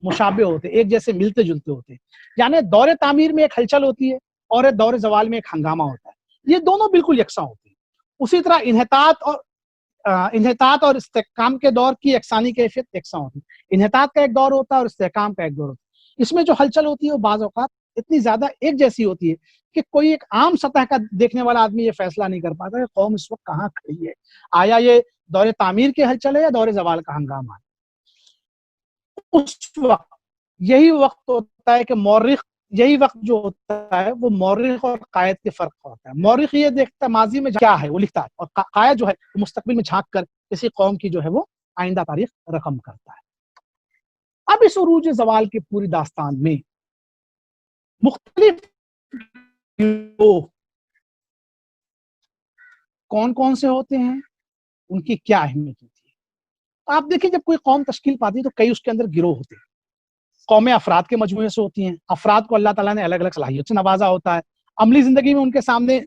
مشابہ ہوتے ہیں، ایک جیسے ملتے جلتے ہوتے ہیں۔ یعنی دور تعمیر میں ایک ہلچل ہوتی ہے اور دور زوال میں ایک ہنگامہ ہوتا ہے، یہ دونوں بالکل یکساں ہوتے ہیں۔ اسی طرح انحطاط اور استحکام کے دور کی یکسانی کیفیت یکساں ہوتی ہے۔ انحطاط کا ایک دور ہوتا ہے اور استحکام کا ایک دور ہوتا ہے۔ اس میں جو ہلچل ہوتی ہے وہ بعض اوقات اتنی زیادہ ایک جیسی ہوتی ہے کہ کوئی ایک عام سطح کا دیکھنے والا آدمی یہ فیصلہ نہیں کر پاتا کہ قوم اس وقت کہاں کھڑی ہے، آیا یہ دور تعمیر کی ہلچل ہے یا دور زوال کا ہنگامہ ہے۔ اس وقت یہی وقت ہوتا ہے کہ یہی وقت جو ہوتا ہے وہ مورخ اور قائد کے فرق ہوتا ہے۔ مورخ یہ دیکھتا ہے ماضی میں کیا ہے وہ لکھتا ہے، اور قائد جو ہے وہ مستقبل میں جھانک کر کسی قوم کی جو ہے وہ آئندہ تاریخ رقم کرتا ہے۔ اب اس عروج زوال کی پوری داستان میں مختلف گروہ کون کون سے ہوتے ہیں، ان کی کیا اہمیت ہوتی ہے۔ آپ دیکھیں جب کوئی قوم تشکیل پاتی ہے تو کئی اس کے اندر گروہ ہوتے ہیں۔ قومیں افراد کے مجموعے سے ہوتی ہیں، افراد کو اللہ تعالیٰ نے الگ الگ صلاحیت سے نوازا ہوتا ہے، عملی زندگی میں ان کے سامنے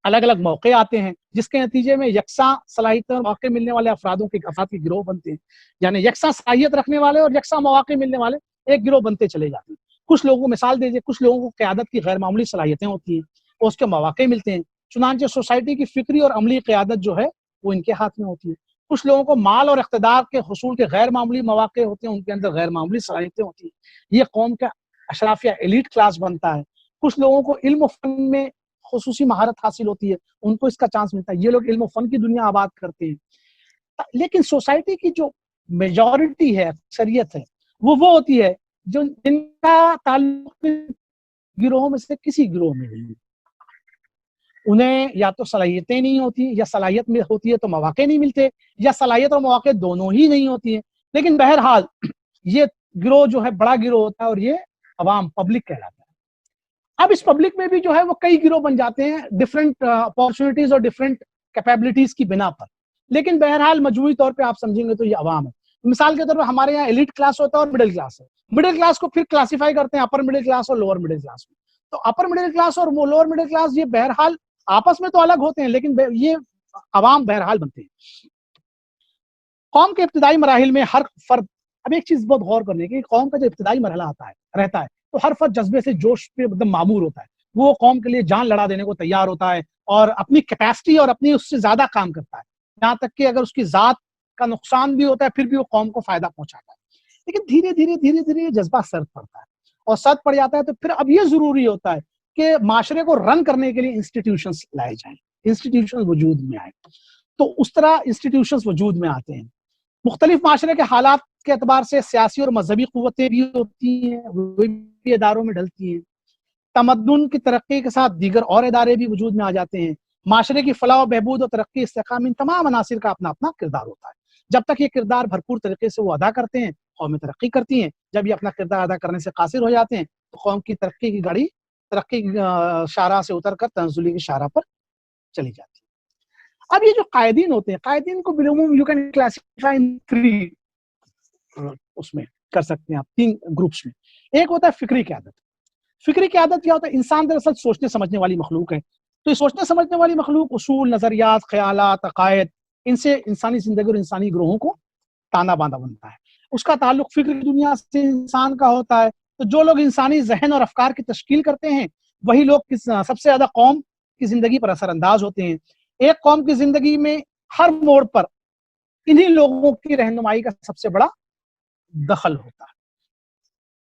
الگ الگ موقع آتے ہیں جس کے نتیجے میں یکساں صلاحیت اور مواقع ملنے والے افراد کے گروہ بنتے ہیں، یعنی یکساں صلاحیت رکھنے والے اور یکساں مواقع ملنے والے ایک گروہ بنتے چلے جاتے ہیں۔ کچھ لوگوں کو مثال دیجیے، کچھ لوگوں کو قیادت کی غیر معمولی صلاحیتیں ہوتی ہیں اور اس کے مواقع ملتے ہیں، چنانچہ سوسائٹی کی فکری اور عملی قیادت جو ہے وہ ان کے ہاتھ میں ہوتی ہے۔ کچھ لوگوں کو مال اور اقتدار کے حصول کے غیر معمولی مواقع ہوتے ہیں، ان کے اندر غیر معمولی صلاحیتیں ہوتی ہیں، یہ قوم کا اشراف یا ایلیٹ کلاس بنتا ہے۔ کچھ لوگوں کو علم و فن میں خصوصی مہارت حاصل ہوتی ہے، ان کو اس کا چانس ملتا ہے، یہ لوگ علم و فن کی دنیا آباد کرتے ہیں۔ لیکن سوسائٹی کی جو میجورٹی ہے، اکثریت ہے، وہ ہوتی ہے جن کا تعلق گروہوں میں سے کسی گروہ میں نہیں، انہیں یا تو صلاحیتیں نہیں ہوتی، یا صلاحیت میں ہوتی ہے تو مواقع نہیں ملتے، یا صلاحیت اور مواقع دونوں ہی نہیں ہوتی ہیں۔ لیکن بہرحال یہ گروہ جو ہے بڑا گروہ ہوتا ہے اور یہ عوام پبلک کہلاتا ہے۔ اب اس پبلک میں بھی جو ہے وہ کئی گروہ بن جاتے ہیں ڈفرینٹ اپارچونیٹیز اور ڈفرینٹ کیپیبلٹیز کی بنا پر، لیکن بہرحال مجموعی طور پہ آپ سمجھیں گے تو یہ عوام ہے۔ مثال کے طور پر ہمارے یہاں ایلیٹ کلاس ہوتا ہے اور مڈل کلاس ہے، مڈل کلاس کو پھر کلاسیفائی کرتے ہیں اپر مڈل کلاس اور لوور مڈل کلاس میں۔ تو اپر مڈل کلاس اور لوور مڈل کلاس یہ بہرحال آپس میں تو الگ ہوتے ہیں، لیکن یہ عوام بہرحال بنتے ہیں۔ قوم کے ابتدائی مراحل میں ہر فرد، اب ایک چیز بہت غور کرنے کی، قوم کا جو ابتدائی مرحلہ رہتا ہے تو ہر فرد جذبے سے جوش پہ ایک دم معمور ہوتا ہے، وہ قوم کے لیے جان لڑا دینے کو تیار ہوتا ہے اور اپنی کیپیسٹی اور اپنی اس سے زیادہ کام کرتا ہے۔ یہاں تک کہ اگر اس کی ذات کا نقصان بھی ہوتا ہے پھر بھی وہ قوم کو فائدہ پہنچاتا ہے. لیکن دھیرے دھیرے یہ جذبہ سرد پڑتا ہے, اور سرد پڑ جاتا ہے تو پھر اب یہ ضروری ہوتا ہے کہ معاشرے کو رن کرنے کے لیے انسٹیٹیوشنز لائے جائیں, انسٹیٹیوشنز وجود میں آئیں. تو اس طرح انسٹیٹیوشنز وجود میں آتے ہیں. مختلف معاشرے کے حالات کے اعتبار سے سیاسی اور مذہبی قوتیں بھی ہوتی ہیں, وہ بھی اداروں میں ڈھلتی ہیں. تمدن کی ترقی کے ساتھ دیگر اور ادارے بھی وجود میں آ جاتے ہیں. معاشرے کی فلاح و بہبود اور ترقی استحکام ان تمام عناصر کا اپنا اپنا کردار ہوتا ہے. جب تک یہ کردار بھرپور طریقے سے وہ ادا کرتے ہیں قومیں ترقی کرتی ہیں. جب یہ اپنا کردار ادا کرنے سے قاصر ہو جاتے ہیں تو قوم کی ترقی کی گاڑی ترقی کی شاہراہ سے اتر کر تنزلی کی شاہراہ پر چلی جاتی ہے. اب یہ جو قائدین ہوتے ہیں, قائدین کو بالعموم یو کین کلاسیفائی ان 3 اس میں کر سکتے ہیں آپ, 3 گروپس میں. ایک ہوتا ہے فکری قیادت. فکری قیادت کیا ہوتا ہے؟ انسان دراصل سوچنے سمجھنے والی مخلوق ہے. تو یہ سوچنے سمجھنے والی مخلوق اصول, نظریات, خیالات, عقائد, ان سے انسانی زندگی اور انسانی گروہوں کو تانا باندھا بنتا ہے. اس کا تعلق فکر کی دنیا سے انسان کا ہوتا ہے. تو جو لوگ انسانی ذہن اور افکار کی تشکیل کرتے ہیں وہی لوگ سب سے زیادہ قوم کی زندگی پر اثر انداز ہوتے ہیں. ایک قوم کی زندگی میں ہر موڑ پر انہی لوگوں کی رہنمائی کا سب سے بڑا دخل ہوتا ہے.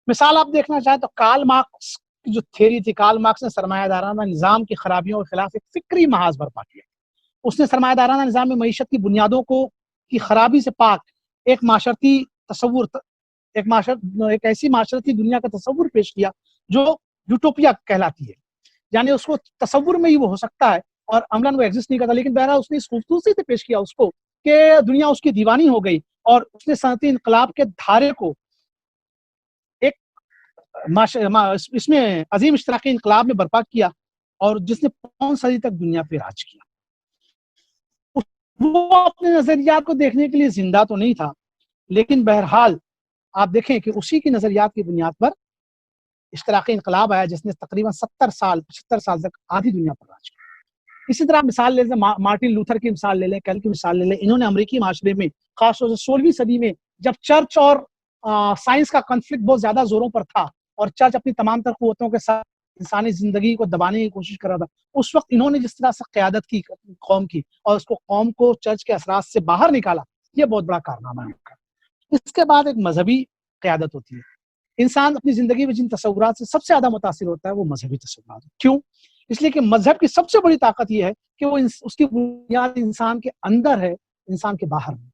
مثال آپ دیکھنا چاہیں تو کارل مارکس کی جو تھیوری تھی, کارل مارکس نے سرمایہ دارانہ نظام کی خرابیوں کے خلاف ایک فکری محاذ برپا کیا. اس نے سرمایہ دارانہ نظام میں معیشت کی بنیادوں کی خرابی سے پاک ایک معاشرتی تصور, ایک ایسی معاشرتی دنیا کا تصور پیش کیا جو یوٹوپیا کہلاتی ہے. یعنی اس کو تصور میں ہی وہ ہو سکتا ہے اور عملاً وہ ایگزسٹ نہیں کرتا, لیکن بہرحال اس نے اس خوبصورتی سے پیش کیا اس کو کہ دنیا اس کی دیوانی ہو گئی, اور اس نے صنعتی انقلاب کے دھارے کو ایک اس میں عظیم اشتراکی انقلاب میں برپا کیا, اور جس نے 5 صدی تک دنیا پہ راج کیا. وہ اپنے نظریات کو دیکھنے کے لیے زندہ تو نہیں تھا, لیکن بہرحال آپ دیکھیں کہ اسی کی نظریات کی بنیاد پر اشتراکی انقلاب آیا جس نے تقریباً 75 سال تک آدھی دنیا پر راج کیا. اسی طرح مثال لے لیں, مارٹن لوتھر کی مثال لے لیں, کیل کی مثال لے لیں. انہوں نے امریکی معاشرے میں خاص طور سے 16ویں صدی میں جب چرچ اور سائنس کا کنفلکٹ بہت زیادہ زوروں پر تھا اور چرچ اپنی تمام تر قوتوں کے ساتھ انسانی زندگی کو دبانے کی کوشش کر رہا تھا, اس وقت انہوں نے جس طرح سے قیادت کی قوم کی اور اس کو قوم کو چرچ کے اثرات سے باہر نکالا, یہ بہت بڑا کارنامہ ہے. اس کے بعد ایک مذہبی قیادت ہوتی ہے. انسان اپنی زندگی میں جن تصورات سے سب سے زیادہ متاثر ہوتا ہے وہ مذہبی تصورات. کیوں؟ اس لیے کہ مذہب کی سب سے بڑی طاقت یہ ہے کہ وہ اس کی بنیاد انسان کے اندر ہے, انسان کے باہر نہیں.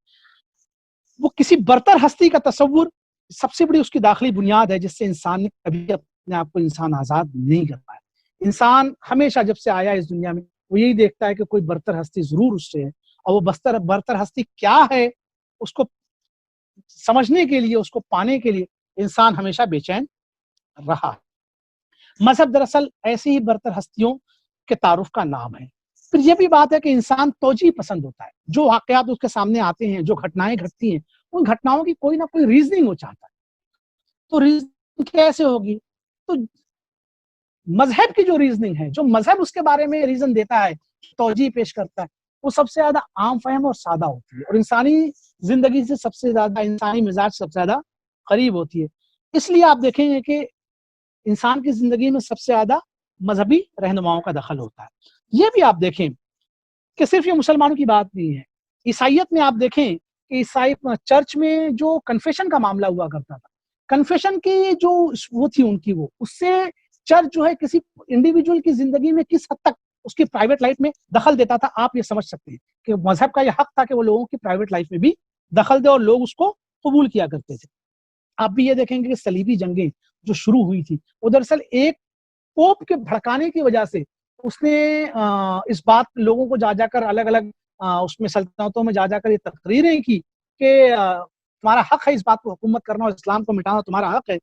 وہ کسی برتر ہستی کا تصور سب سے بڑی اس کی داخلی بنیاد ہے, جس سے انسان نے کبھی اپنے آپ کو انسان آزاد نہیں کر پایا. انسان ہمیشہ جب سے آیا اس دنیا میں وہ یہی دیکھتا ہے کہ کوئی برتر ہستی ضرور اس سے ہے, اور وہ برتر ہستی کیا ہے اس کو سمجھنے کے لیے, اس کو پانے کے لیے انسان ہمیشہ بے چین رہا. مذہب دراصل ایسی ہی برتر ہستیوں کے تعارف کا نام ہے. پھر یہ بھی بات ہے کہ انسان توجیہ پسند ہوتا ہے. جو واقعات اس کے سامنے آتے ہیں, جو گھٹنائیں گھٹتی ہیں, ان گھٹناؤں کی کوئی نہ کوئی ریزننگ وہ چاہتا ہے. تو ریزننگ کیسے ہوگی؟ تو مذہب کی جو ریزننگ ہے, جو مذہب اس کے بارے میں ریزن دیتا ہے, توجیہ پیش کرتا ہے, وہ سب سے زیادہ عام فہم اور سادہ ہوتی ہے, اور انسانی زندگی سے سب سے زیادہ, انسانی مزاج سب سے زیادہ قریب ہوتی ہے. اس لیے آپ دیکھیں گے کہ انسان کی زندگی میں سب سے زیادہ مذہبی رہنماؤں کا دخل ہوتا ہے. یہ بھی آپ دیکھیں کہ صرف یہ مسلمانوں کی بات نہیں ہے. عیسائیت میں آپ دیکھیں کہ عیسائی چرچ میں جو کنفیشن کا معاملہ ہوا کرتا تھا, کنفیشن کی جو وہ تھی ان کی, وہ اس سے چرچ جو ہے کسی انڈیویجول کی زندگی میں کس حد تک اس کی پرائیویٹ لائف میں دخل دیتا تھا, آپ یہ سمجھ سکتے ہیں کہ مذہب کا یہ حق تھا کہ وہ لوگوں کی پرائیویٹ لائف میں بھی دخل دے اور لوگ اس کو قبول کیا کرتے تھے. آپ بھی یہ دیکھیں گے کہ صلیبی جنگیں جو شروع ہوئی تھی وہ دراصل ایک پوپ کے بھڑکانے کی وجہ سے, اس نے اس بات لوگوں کو جا کر الگ الگ اس میں سلطنتوں میں جا کر یہ تقریریں کی کہ تمہارا حق ہے اس بات کو حکومت کرنا اور اسلام کو مٹانا تمہارا حق ہے,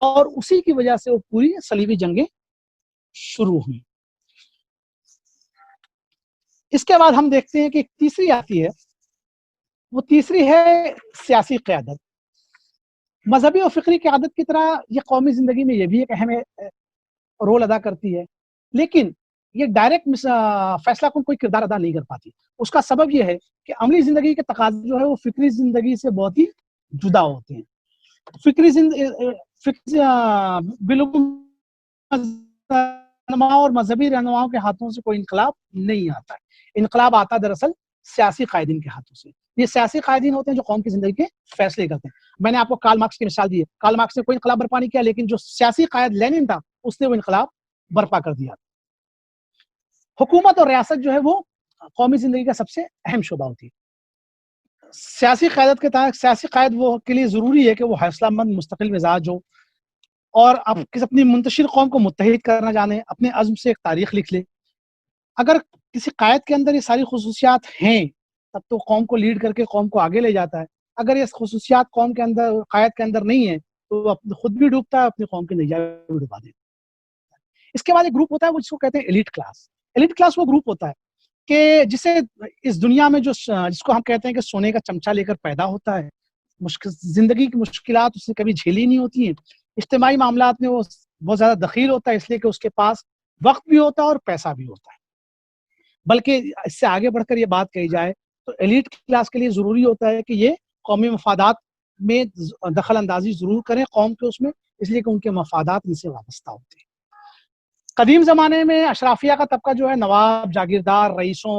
اور اسی کی وجہ سے وہ پوری صلیبی جنگیں شروع ہوئی. اس کے بعد ہم دیکھتے ہیں کہ ایک تیسری آتی ہے, وہ تیسری ہے سیاسی قیادت. مذہبی اور فکری قیادت کی طرح یہ قومی زندگی میں یہ بھی ایک اہم رول ادا کرتی ہے, لیکن یہ ڈائریکٹ فیصلہ کن کوئی کردار ادا نہیں کر پاتی. اس کا سبب یہ ہے کہ عملی زندگی کے تقاضے جو ہے وہ فکری زندگی سے بہت ہی جدا ہوتے ہیں. اور مذہبی رہنماؤں کے ہاتھوں سے کوئی انقلاب نہیں آتا ہے. انقلاب آتا دراصل سیاسی قائدین کے ہاتھوں سے. یہ سیاسی قائدین ہوتے ہیں جو قوم کی زندگی کے فیصلے کرتے ہیں. میں نے آپ کو کارل مارکس کی مثال دی ہے. کارل مارکس نے کوئی انقلاب برپا نہیں کیا، لیکن جو سیاسی قائد لینن تھا اس نے وہ انقلاب برپا کر دیا. حکومت اور ریاست جو ہے وہ قومی زندگی کا سب سے اہم شعبہ ہوتی ہے. سیاسی قیادت کے تحت سیاسی قائد وہ کے لیے ضروری ہے کہ وہ حوصلہ مند مستقل مزاج ہو اور اپنی منتشر قوم کو متحد کرنا جانے، اپنے عزم سے ایک تاریخ لکھ لے. اگر کسی قائد کے اندر یہ ساری خصوصیات ہیں تب تو قوم کو لیڈ کر کے قوم کو آگے لے جاتا ہے. اگر یہ خصوصیات قوم کے اندر قائد کے اندر نہیں ہے تو وہ خود بھی ڈوبتا ہے، اپنی قوم کی نجات بھی ڈوبا دیتا ہے. اس کے بعد ایک گروپ ہوتا ہے وہ جس کو کہتے ہیں ایلیٹ کلاس. ایلیٹ کلاس وہ گروپ ہوتا ہے کہ جسے اس دنیا میں جس کو ہم کہتے ہیں کہ سونے کا چمچہ لے کر پیدا ہوتا ہے، زندگی کی مشکلات اس نے کبھی جھیلی نہیں ہوتی ہیں، اجتماعی معاملات میں وہ بہت زیادہ دخیل ہوتا ہے اس لیے کہ اس کے پاس وقت بھی ہوتا ہے اور پیسہ بھی ہوتا ہے. بلکہ اس سے آگے بڑھ کر یہ بات کہی جائے تو ایلیٹ کلاس کے لیے ضروری ہوتا ہے کہ یہ قومی مفادات میں دخل اندازی ضرور کریں قوم کے اس میں، اس لیے کہ ان کے مفادات ان سے وابستہ ہوتے ہیں. قدیم زمانے میں اشرافیہ کا طبقہ جو ہے نواب، جاگیردار، رئیسوں،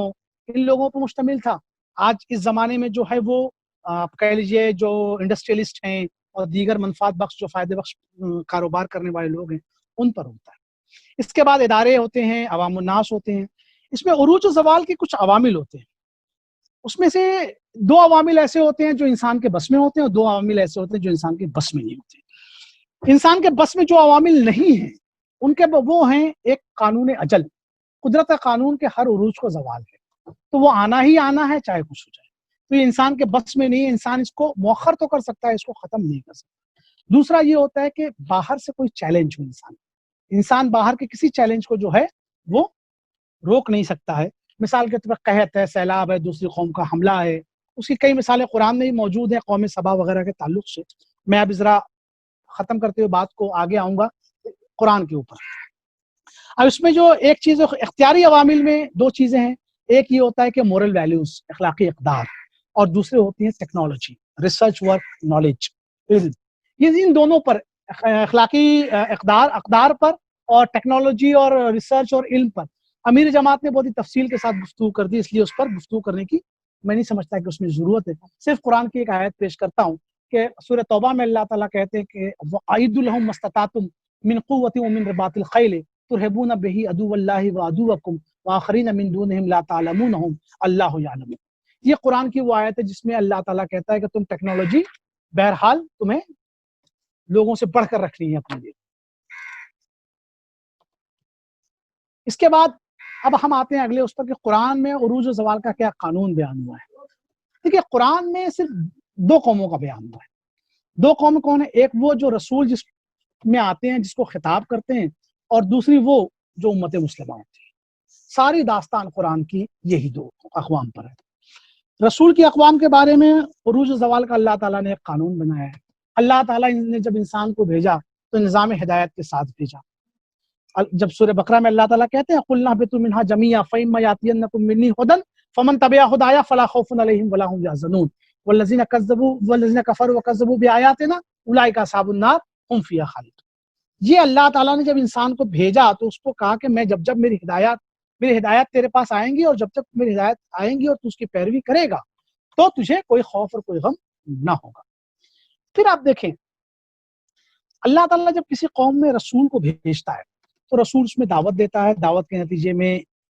ان لوگوں پر مشتمل تھا. آج اس زمانے میں جو ہے وہ آپ کہہ لیجیے جو انڈسٹریلسٹ ہیں اور دیگر منفعت بخش جو فائدے بخش کاروبار کرنے والے لوگ ہیں ان پر ہوتا ہے. اس کے بعد ادارے ہوتے ہیں، عوام الناس ہوتے ہیں. اس میں عروج و زوال کے کچھ عوامل ہوتے ہیں. اس میں سے 2 عوامل ایسے ہوتے ہیں جو انسان کے بس میں ہوتے ہیں اور 2 عوامل ایسے ہوتے ہیں جو انسان کے بس میں نہیں ہوتے. انسان کے بس میں جو عوامل نہیں ہیں ان کے وہ ہیں ایک قانون اجل. قدرت قانون کے ہر عروج کو زوال ہے تو وہ آنا ہی آنا ہے چاہے کچھ ہو جائے. تو یہ انسان کے بس میں نہیں ہے. انسان اس کو مؤخر تو کر سکتا ہے، اس کو ختم نہیں کر سکتا. دوسرا یہ ہوتا ہے کہ باہر سے کوئی چیلنج ہو. انسان باہر کے کسی چیلنج کو جو ہے وہ روک نہیں سکتا ہے. مثال کے طور پر قحط ہے، سیلاب ہے، دوسری قوم کا حملہ ہے. اس کی کئی مثالیں قرآن میں ہی موجود ہیں قوم سبا وغیرہ کے تعلق سے. میں اب ذرا ختم کرتے ہوئے بات کو آگے آؤں گا قرآن کے اوپر. اب اس میں جو ایک چیز اختیاری عوامل میں 2 چیزیں ہیں. ایک یہ ہوتا ہے کہ مورل ویلیوز، اخلاقی اقدار، اور دوسرے ہوتی ہیں ٹیکنالوجی، ریسرچ ورک، نالج، علم. یہ ان دونوں پر اخلاقی اقدار پر اور ٹیکنالوجی اور ریسرچ اور علم پر امیر جماعت نے بہت ہی تفصیل کے ساتھ گفتگو کر دی، اس لیے اس پر گفتگو کرنے کی میں نہیں سمجھتا کہ اس میں ضرورت ہے. صرف قرآن کی ایک آیت پیش کرتا ہوں کہ سورہ توبہ میں اللہ تعالیٰ کہتے ہیں کہ وَأَعِدُّوا لَهُم مَا اسْتَطَعْتُم مِّن قُوَّةٍ وَمِن رِّبَاطِ الْخَيْلِ تُرْهِبُونَ بِهِ عَدُوَّ اللَّهِ وَعَدُوَّكُمْ وَآخَرِينَ مِن دُونِهِمْ لَا تَعْلَمُونَهُمْ اللَّهُ يَعْلَمُ. یہ قرآن کی وہ آیت ہے جس میں اللہ تعالیٰ کہتا ہے کہ تم ٹیکنالوجی بہرحال تمہیں لوگوں سے بڑھ کر رکھنی ہے اپنے لیے. اس کے بعد اب ہم آتے ہیں اگلے اس پر کہ قرآن میں عروج و زوال کا کیا قانون بیان ہوا ہے. دیکھیے قرآن میں صرف 2 قوموں کا بیان ہوا ہے. 2 قوم کون ہیں؟ ایک وہ جو رسول جس میں آتے ہیں جس کو خطاب کرتے ہیں، اور دوسری وہ جو امت مسلمہ ہوتی ہے. ساری داستان قرآن کی یہی 2 اقوام پر ہے. رسول کی اقوام کے بارے میں عروج و زوال کا اللہ تعالیٰ نے ایک قانون بنایا ہے. اللہ تعالیٰ نے جب انسان کو بھیجا تو نظام ہدایت کے ساتھ بھیجا. جب سورہ بقرہ میں اللہ تعالیٰ کہتے ہیں قُلْنَا اهْبِطُوا مِنْهَا جَمِيعًا فَإِمَّا يَأْتِيَنَّكُم مِّنِّي هُدًى فَمَن تَبِعَ هُدَايَ فَلَا خَوْفٌ عَلَيْهِمْ وَلَا هُمْ يَحْزَنُونَ وَالَّذِينَ كَفَرُوا وَكَذَّبُوا بِآيَاتِنَا أُولَٰئِكَ أَصْحَابُ النَّارِ هُمْ فِيهَا خَالِدُونَ. یہ اللہ تعالیٰ نے جب انسان کو بھیجا تو اس کو کہا کہ میں جب میری ہدایت تیرے پاس آئیں گی اور جب میری ہدایت آئیں گی اور تو اس کی پیروی کرے گا تو تجھے کوئی خوف اور کوئی غم نہ ہوگا. پھر آپ دیکھیں اللہ تعالیٰ جب کسی قوم میں رسول کو بھیجتا ہے تو رسول اس میں دعوت دیتا ہے. دعوت کے نتیجے میں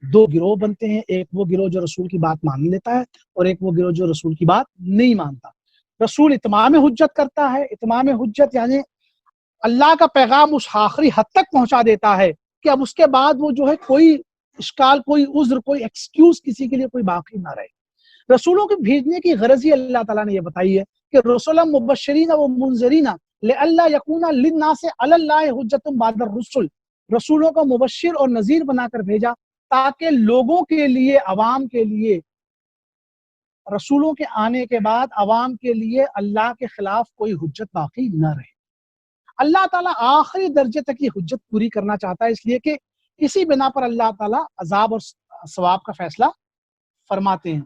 2 گروہ بنتے ہیں. ایک وہ گروہ جو رسول کی بات مان لیتا ہے اور ایک وہ گروہ جو رسول کی بات نہیں مانتا. رسول اتمام حجت کرتا ہے. اتمام حجت یعنی اللہ کا پیغام اس آخری حد تک پہنچا دیتا ہے کہ اب اس کے بعد وہ جو ہے کوئی اشکال، کوئی عذر، کوئی ایکسکیوز کسی کے لیے کوئی باقی نہ رہے. رسولوں کے بھیجنے کی غرض ہی اللہ تعالیٰ نے یہ بتائی ہے کہ رسولا مبشرین و منذرین لئلا یکون للناس علی اللہ حجت بعد الرسل. رسولوں کو مبشر اور نذیر بنا کر بھیجا تاکہ لوگوں کے لیے، عوام کے لیے، رسولوں کے آنے کے بعد عوام کے لیے اللہ کے خلاف کوئی حجت باقی نہ رہے. اللہ تعالیٰ آخری درجے تک یہ حجت پوری کرنا چاہتا ہے، اس لیے کہ اسی بنا پر اللہ تعالیٰ عذاب اور ثواب کا فیصلہ فرماتے ہیں.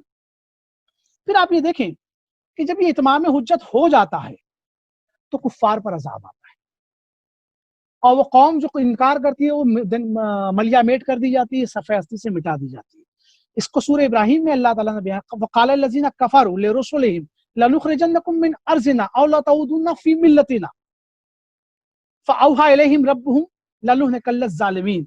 پھر آپ یہ دیکھیں کہ جب یہ اتمام حجت ہو جاتا ہے تو کفار پر عذاب آتا ہے اور وہ قوم جو انکار کرتی ہے وہ ملیا میٹ کر دی جاتی ہے، صفحہ ہستی سے مٹا دی جاتی ہے. اس کو سورہ ابراہیم میں اللہ تعالیٰ نے بیان وقال الذین کفروا لرسلہم لنخرجنکم من ارضنا او لتعودن فی ملتنا فاوحی الیہم ربہم لنہلکن الظالمین،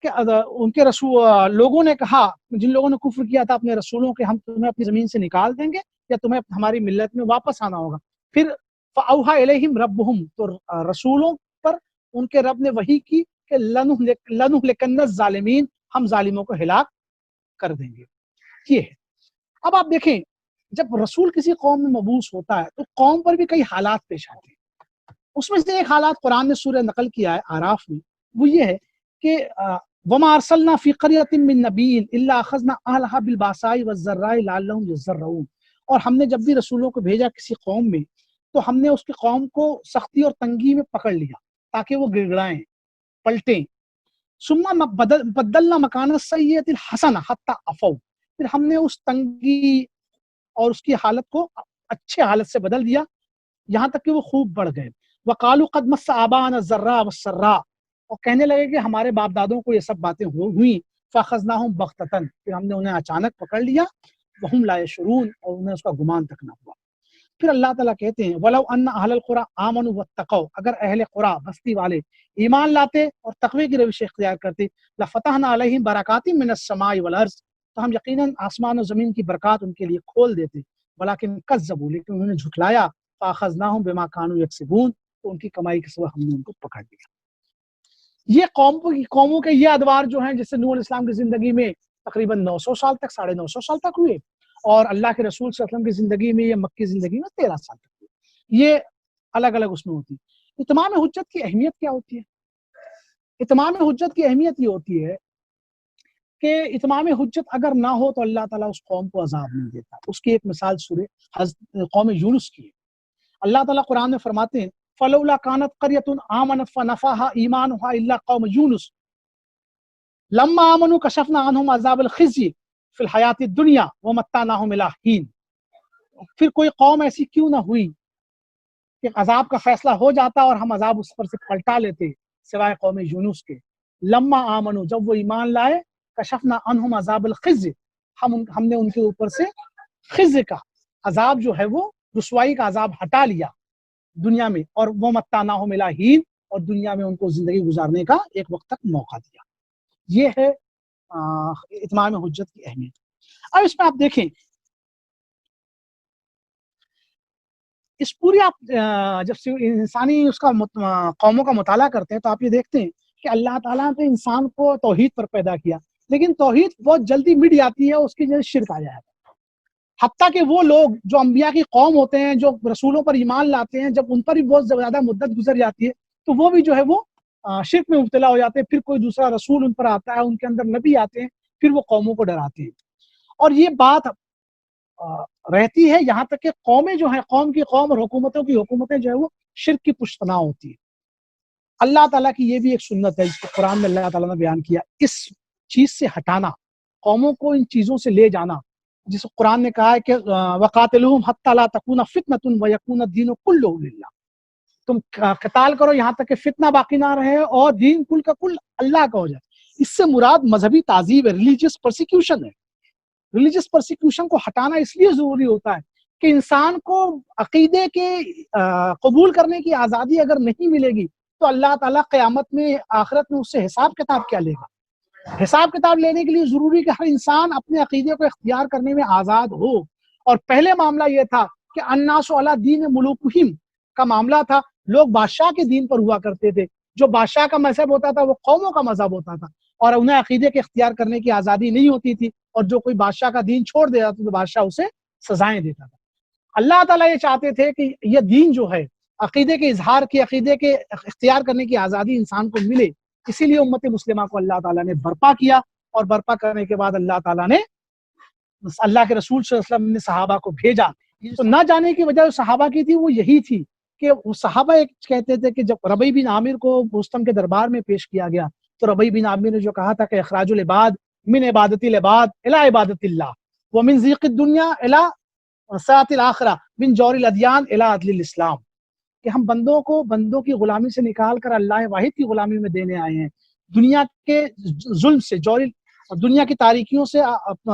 کہ ان کے رسول لوگوں نے کہا، جن لوگوں نے کفر کیا تھا اپنے رسولوں کے، ہم تمہیں اپنی زمین سے نکال دیں گے یا تمہیں ہماری ملت میں واپس آنا ہوگا۔ پھر فاوحی الیہم ربہم، تو رسولوں پر ان کے رب نے وحی کی کہ لنہلکن الظالمین، ہم ظالموں کو ہلاک کر دیں گے۔ یہ ہے۔ اب آپ دیکھیں، جب رسول کسی قوم میں مبعوث ہوتا ہے تو قوم پر بھی کئی حالات پیش آتے ہیں۔ اس میں سے ایک حالات قرآن نے سورہ نقل کیا ہے آراف میں، وہ یہ ہے کہ وَمَا أَرْسَلْنَا فِي قَرْيَةٍ مِّن نَبِيٍّ إِلَّا أَخَذْنَا أَهْلَهَا بِالْبَأْسَاءِ وَالضَّرَّاءِ لَعَلَّهُمْ يَضَّرَّعُونَ، اور ہم نے جب بھی رسولوں کو بھیجا کسی قوم میں تو ہم نے اس کی قوم کو سختی اور تنگی میں پکڑ لیا تاکہ وہ گڑگڑائیں، پلٹیں۔ ثُمَّ بَدَّلْنَا مَكَانَ السَّيِّئَةِ الْحَسَنَةَ حَتَّىٰ عَفَوْا، پھر ہم نے اس تنگی اور اس کی حالت کو اچھے حالت سے بدل دیا یہاں تک کہ وہ خوب بڑھ گئے۔ وَقَالُوا قَدْ مَسَّ آبَاءَنَا الضَّرَّاءُ وَالسَّرَّاءُ، اور کہنے لگے کہ ہمارے باپ دادوں کو یہ سب باتیں ہوئیں، فَأَخَذْنَاهُمْ بَغْتَةً، پھر ہم نے انہیں اچانک پکڑ لیا، وَهُمْ لَا يَشْعُرُونَ، اور انہیں اس کا گمان تک نہ ہوا۔ پھر اللہ تعالیٰ کہتے ہیں وَلَوْ أَنَّ أَهْلَ الْقُرَىٰ آمَنُوا وَاتَّقَوْا، اگر اہل قرآ بستی والے ایمان لاتے اور تقوی کی روش اختیار کرتے، لَفَتَحْنَا عَلَيْهِمْ بَرَكَاتٍ مِّنَ السَّمَاءِ وَالْأَرْضِ، تو ہم یقیناً آسمان و زمین کی برکات ان کے لیے کھول دیتے، وَلَٰكِن كَذَّبُوا، لیکن انہوں نے جھٹلایا، فَأَخَذْنَاهُمْ بِمَا كَانُوا يَكْسِبُونَ، تو ان کی کمائی کے سبب ہم نے ان کو پکڑ لیا۔ یہ قوموں کے یہ ادوار جو ہیں، جس سے نوح علیہ السلام کی زندگی میں تقریباً 900 سال تک 950 سال تک ہوئے، اور اللہ کے رسول صلی اللہ علیہ وسلم کی زندگی میں یا مکی زندگی میں 13 سال تک ہوئے، یہ الگ الگ اس میں ہوتی ہے۔ اتمام حجت کی اہمیت کیا ہوتی ہے؟ اتمام حجت کی اہمیت یہ ہوتی ہے کہ اتمام حجت اگر نہ ہو تو اللہ تعالیٰ اس قوم کو عذاب نہیں دیتا۔ اس کی ایک مثال سورہ قوم یونس کی ہے۔ اللہ تعالیٰ قرآن میں فرماتے ہیں فَلَوْلَا كَانَتْ قَرْيَةٌ آمَنَتْ فَنَفَعَهَا إِيمَانُهَا إِلَّا قَوْمَ يُونُسَ لَمَّا آمَنُوا كَشَفْنَا عَنْهُمْ عَذَابَ الْخِزْيِ فِي الْحَيَاةِ الدُّنْيَا وَمَتَّعْنَاهُمْ إِلَىٰ حِينٍ، پھر کوئی قوم ایسی کیوں نہ ہوئی کہ عذاب کا فیصلہ ہو جاتا اور ہم عذاب اس پر سے پلٹا لیتے، سوائے قوم یونس کے۔ لما آمنوا، جب وہ ایمان لائے، کشفنا عنہم عذاب الخزي، ہم نے ان کے اوپر سے خزي کا عذاب جو ہے وہ رسوائی کا عذاب ہٹا لیا دنیا میں، اور وہ متعناہم الی حین، اور دنیا میں ان کو زندگی گزارنے کا ایک وقت تک موقع دیا۔ یہ ہے اتمام حجت کی اہمیت۔ اب اس میں آپ دیکھیں، اس پوری آپ جب انسانی اس کا قوموں کا مطالعہ کرتے ہیں تو آپ یہ دیکھتے ہیں کہ اللہ تعالیٰ نے انسان کو توحید پر پیدا کیا، لیکن توحید بہت جلدی مٹ جاتی ہے، اس کی جگہ شرک آ جاتا ہے۔ حتیٰ کہ وہ لوگ جو انبیاء کی قوم ہوتے ہیں، جو رسولوں پر ایمان لاتے ہیں، جب ان پر بھی بہت زیادہ مدت گزر جاتی ہے تو وہ بھی جو ہے وہ شرک میں مبتلا ہو جاتے ہیں۔ پھر کوئی دوسرا رسول ان پر آتا ہے، ان کے اندر نبی آتے ہیں، پھر وہ قوموں کو ڈراتے ہیں، اور یہ بات رہتی ہے یہاں تک کہ قومیں جو ہیں، قوم اور حکومتوں کی حکومتیں جو ہے وہ شرک کی پشتنا ہوتی ہیں۔ اللہ تعالیٰ کی یہ بھی ایک سنت ہے، جس کو قرآن میں اللہ تعالیٰ نے بیان کیا، اس چیز سے ہٹانا، قوموں کو ان چیزوں سے لے جانا، جس کو قرآن نے کہا ہے کہ وَقَاتِلُوهُمْ حَتَّىٰ لَا تَكُونَ فِتْنَةٌ وَيَكُونَ الدِّينُ كُلُّهُ لِلَّهِ، تم قتال کرو یہاں تک کہ فتنہ باقی نہ رہے اور دین کل کا کل اللہ کا ہو جائے۔ اس سے مراد مذہبی تعذیب ہے، ریلیجیس پرسیکیوشن ہے۔ ریلیجیس پرسیکیوشن کو ہٹانا اس لیے ضروری ہوتا ہے کہ انسان کو عقیدے کے قبول کرنے کی آزادی اگر نہیں ملے گی تو اللہ تعالیٰ قیامت میں، آخرت میں اس سے حساب کتاب کیا لے گا؟ حساب کتاب لینے کے لیے ضروری کہ ہر انسان اپنے عقیدے کو اختیار کرنے میں آزاد ہو۔ اور پہلے معاملہ یہ تھا کہ الناس علی دین ملوکہم کا معاملہ تھا، لوگ بادشاہ کے دین پر ہوا کرتے تھے، جو بادشاہ کا مذہب ہوتا تھا وہ قوموں کا مذہب ہوتا تھا، اور انہیں عقیدے کے اختیار کرنے کی آزادی نہیں ہوتی تھی، اور جو کوئی بادشاہ کا دین چھوڑ دیتا تھا تو بادشاہ اسے سزائیں دیتا تھا۔ اللہ تعالیٰ یہ چاہتے تھے کہ یہ دین جو ہے، عقیدے کے اظہار کی، عقیدے کے اختیار کرنے کی آزادی انسان کو ملے، اسی لیے امت مسلمہ کو اللہ تعالیٰ نے برپا کیا، اور برپا کرنے کے بعد اللہ تعالیٰ نے، اللہ کے رسول صلی اللہ علیہ وسلم نے صحابہ کو بھیجا۔ تو نہ جانے کی وجہ صحابہ کی تھی وہ یہی تھی کہ وہ صحابہ ایک کہتے تھے کہ جب ربیع بن عامر کو رستم کے دربار میں پیش کیا گیا تو ربیع بن عامر نے جو کہا تھا کہ اخراج العباد من عبادت العباد الی عبادت اللہ ومن ضیق الدنیا الی سعۃ الآخرہ من جور الادیان الی عدل الاسلام، کہ ہم بندوں کی غلامی سے نکال کر اللہ واحد کی غلامی میں دینے آئے ہیں، دنیا کے ظلم سے، اور دنیا کی تاریکیوں سے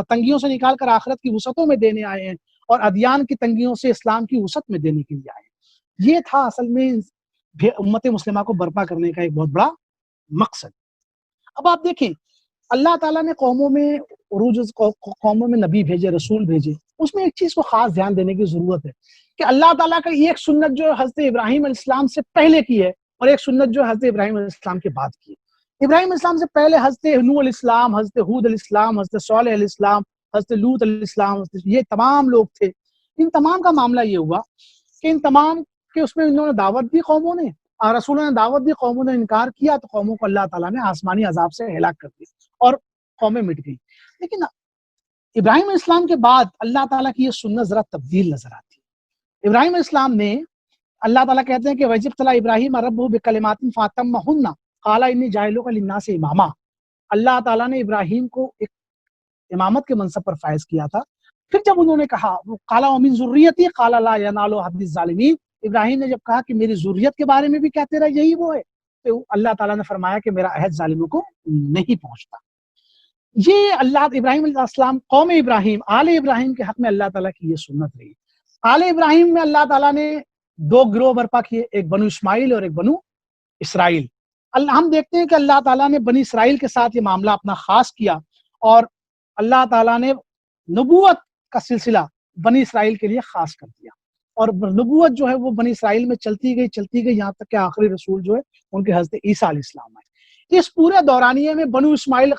تنگیوں سے نکال کر آخرت کی وسعتوں میں دینے آئے ہیں، اور ادیان کی تنگیوں سے اسلام کی وسعت میں دینے کے لیے آئے ہیں۔ یہ تھا اصل میں امت مسلمہ کو برپا کرنے کا ایک بہت بڑا مقصد۔ اب آپ دیکھیں اللہ تعالیٰ نے قوموں میں نبی بھیجے، رسول بھیجے، اس میں ایک چیز کو خاص دھیان دینے کی ضرورت ہے کہ اللہ تعالیٰ کا ایک سنت جو حضرت ابراہیم علیہ السلام سے پہلے کی ہے، اور ایک سنت جو حضرت ابراہیم علیہ السلام کے بعد کی ہے۔ ابراہیم علیہ السلام سے پہلے حضرت نوح علیہ السلام، حضرت ہود علیہ السلام، حضرت صالح علیہ السلام، حضرت لوط علیہ السلام، یہ تمام لوگ تھے۔ ان تمام کا معاملہ یہ ہوا کہ ان تمام کے اس میں انہوں نے دعوت دی قوموں نے، اور رسولوں نے دعوت دی، قوموں نے انکار کیا، تو قوموں کو اللہ تعالیٰ نے آسمانی عذاب سے ہلاک کر دیا اور قومیں مٹ گئیں۔ لیکن ابراہیم علیہ السلام کے بعد اللہ تعالیٰ کی یہ سنت ذرا تبدیل نظر آتی ہے۔ ابراہیم علیہ السلام نے، اللہ تعالیٰ کہتے ہیں کہ وَإِذِ ابْتَلَىٰ إِبْرَاهِيمَ رَبُّهُ بِكَلِمَاتٍ فَأَتَمَّهُنَّ قَالَ إِنِّي جَاعِلُكَ لِلنَّاسِ إِمَامًا۔ اللہ تعالیٰ نے ابراہیم کو ایک امامت کے منصب پر فائز کیا تھا۔ پھر جب انہوں نے کہا قَالَ وَمِن ذُرِّيَّتِي قَالَ لَا يَنَالُ عَهْدِ الظَّالِمِينَ، ابراہیم نے جب کہا کہ میری ذریت کے بارے میں بھی کیا تیرا یہی وہ ہے، تو اللہ تعالیٰ نے فرمایا کہ میرا عہد ظالموں کو نہیں پہنچتا۔ یہ ابراہیم علیہ السلام، قوم ابراہیم، آل ابراہیم کے حق میں اللہ تعالیٰ کی یہ سنت رہی۔ آل ابراہیم میں اللہ تعالیٰ نے دو گروہ برپا کیے، ایک بنو اسماعیل اور ایک بنو اسرائیل۔ ہم دیکھتے ہیں کہ اللہ تعالیٰ نے بنی اسرائیل کے ساتھ یہ معاملہ اپنا خاص کیا، اور اللہ تعالیٰ نے نبوت کا سلسلہ بنی اسرائیل کے لیے خاص کر دیا، اور نبوت جو ہے وہ بنی اسرائیل میں چلتی گئی یہاں تک کہ آخری رسول جو ہے ان کے حضرت عیسیٰ علیہ السلام آئے۔ اس پورے دورانیے میں بنو اسماعیل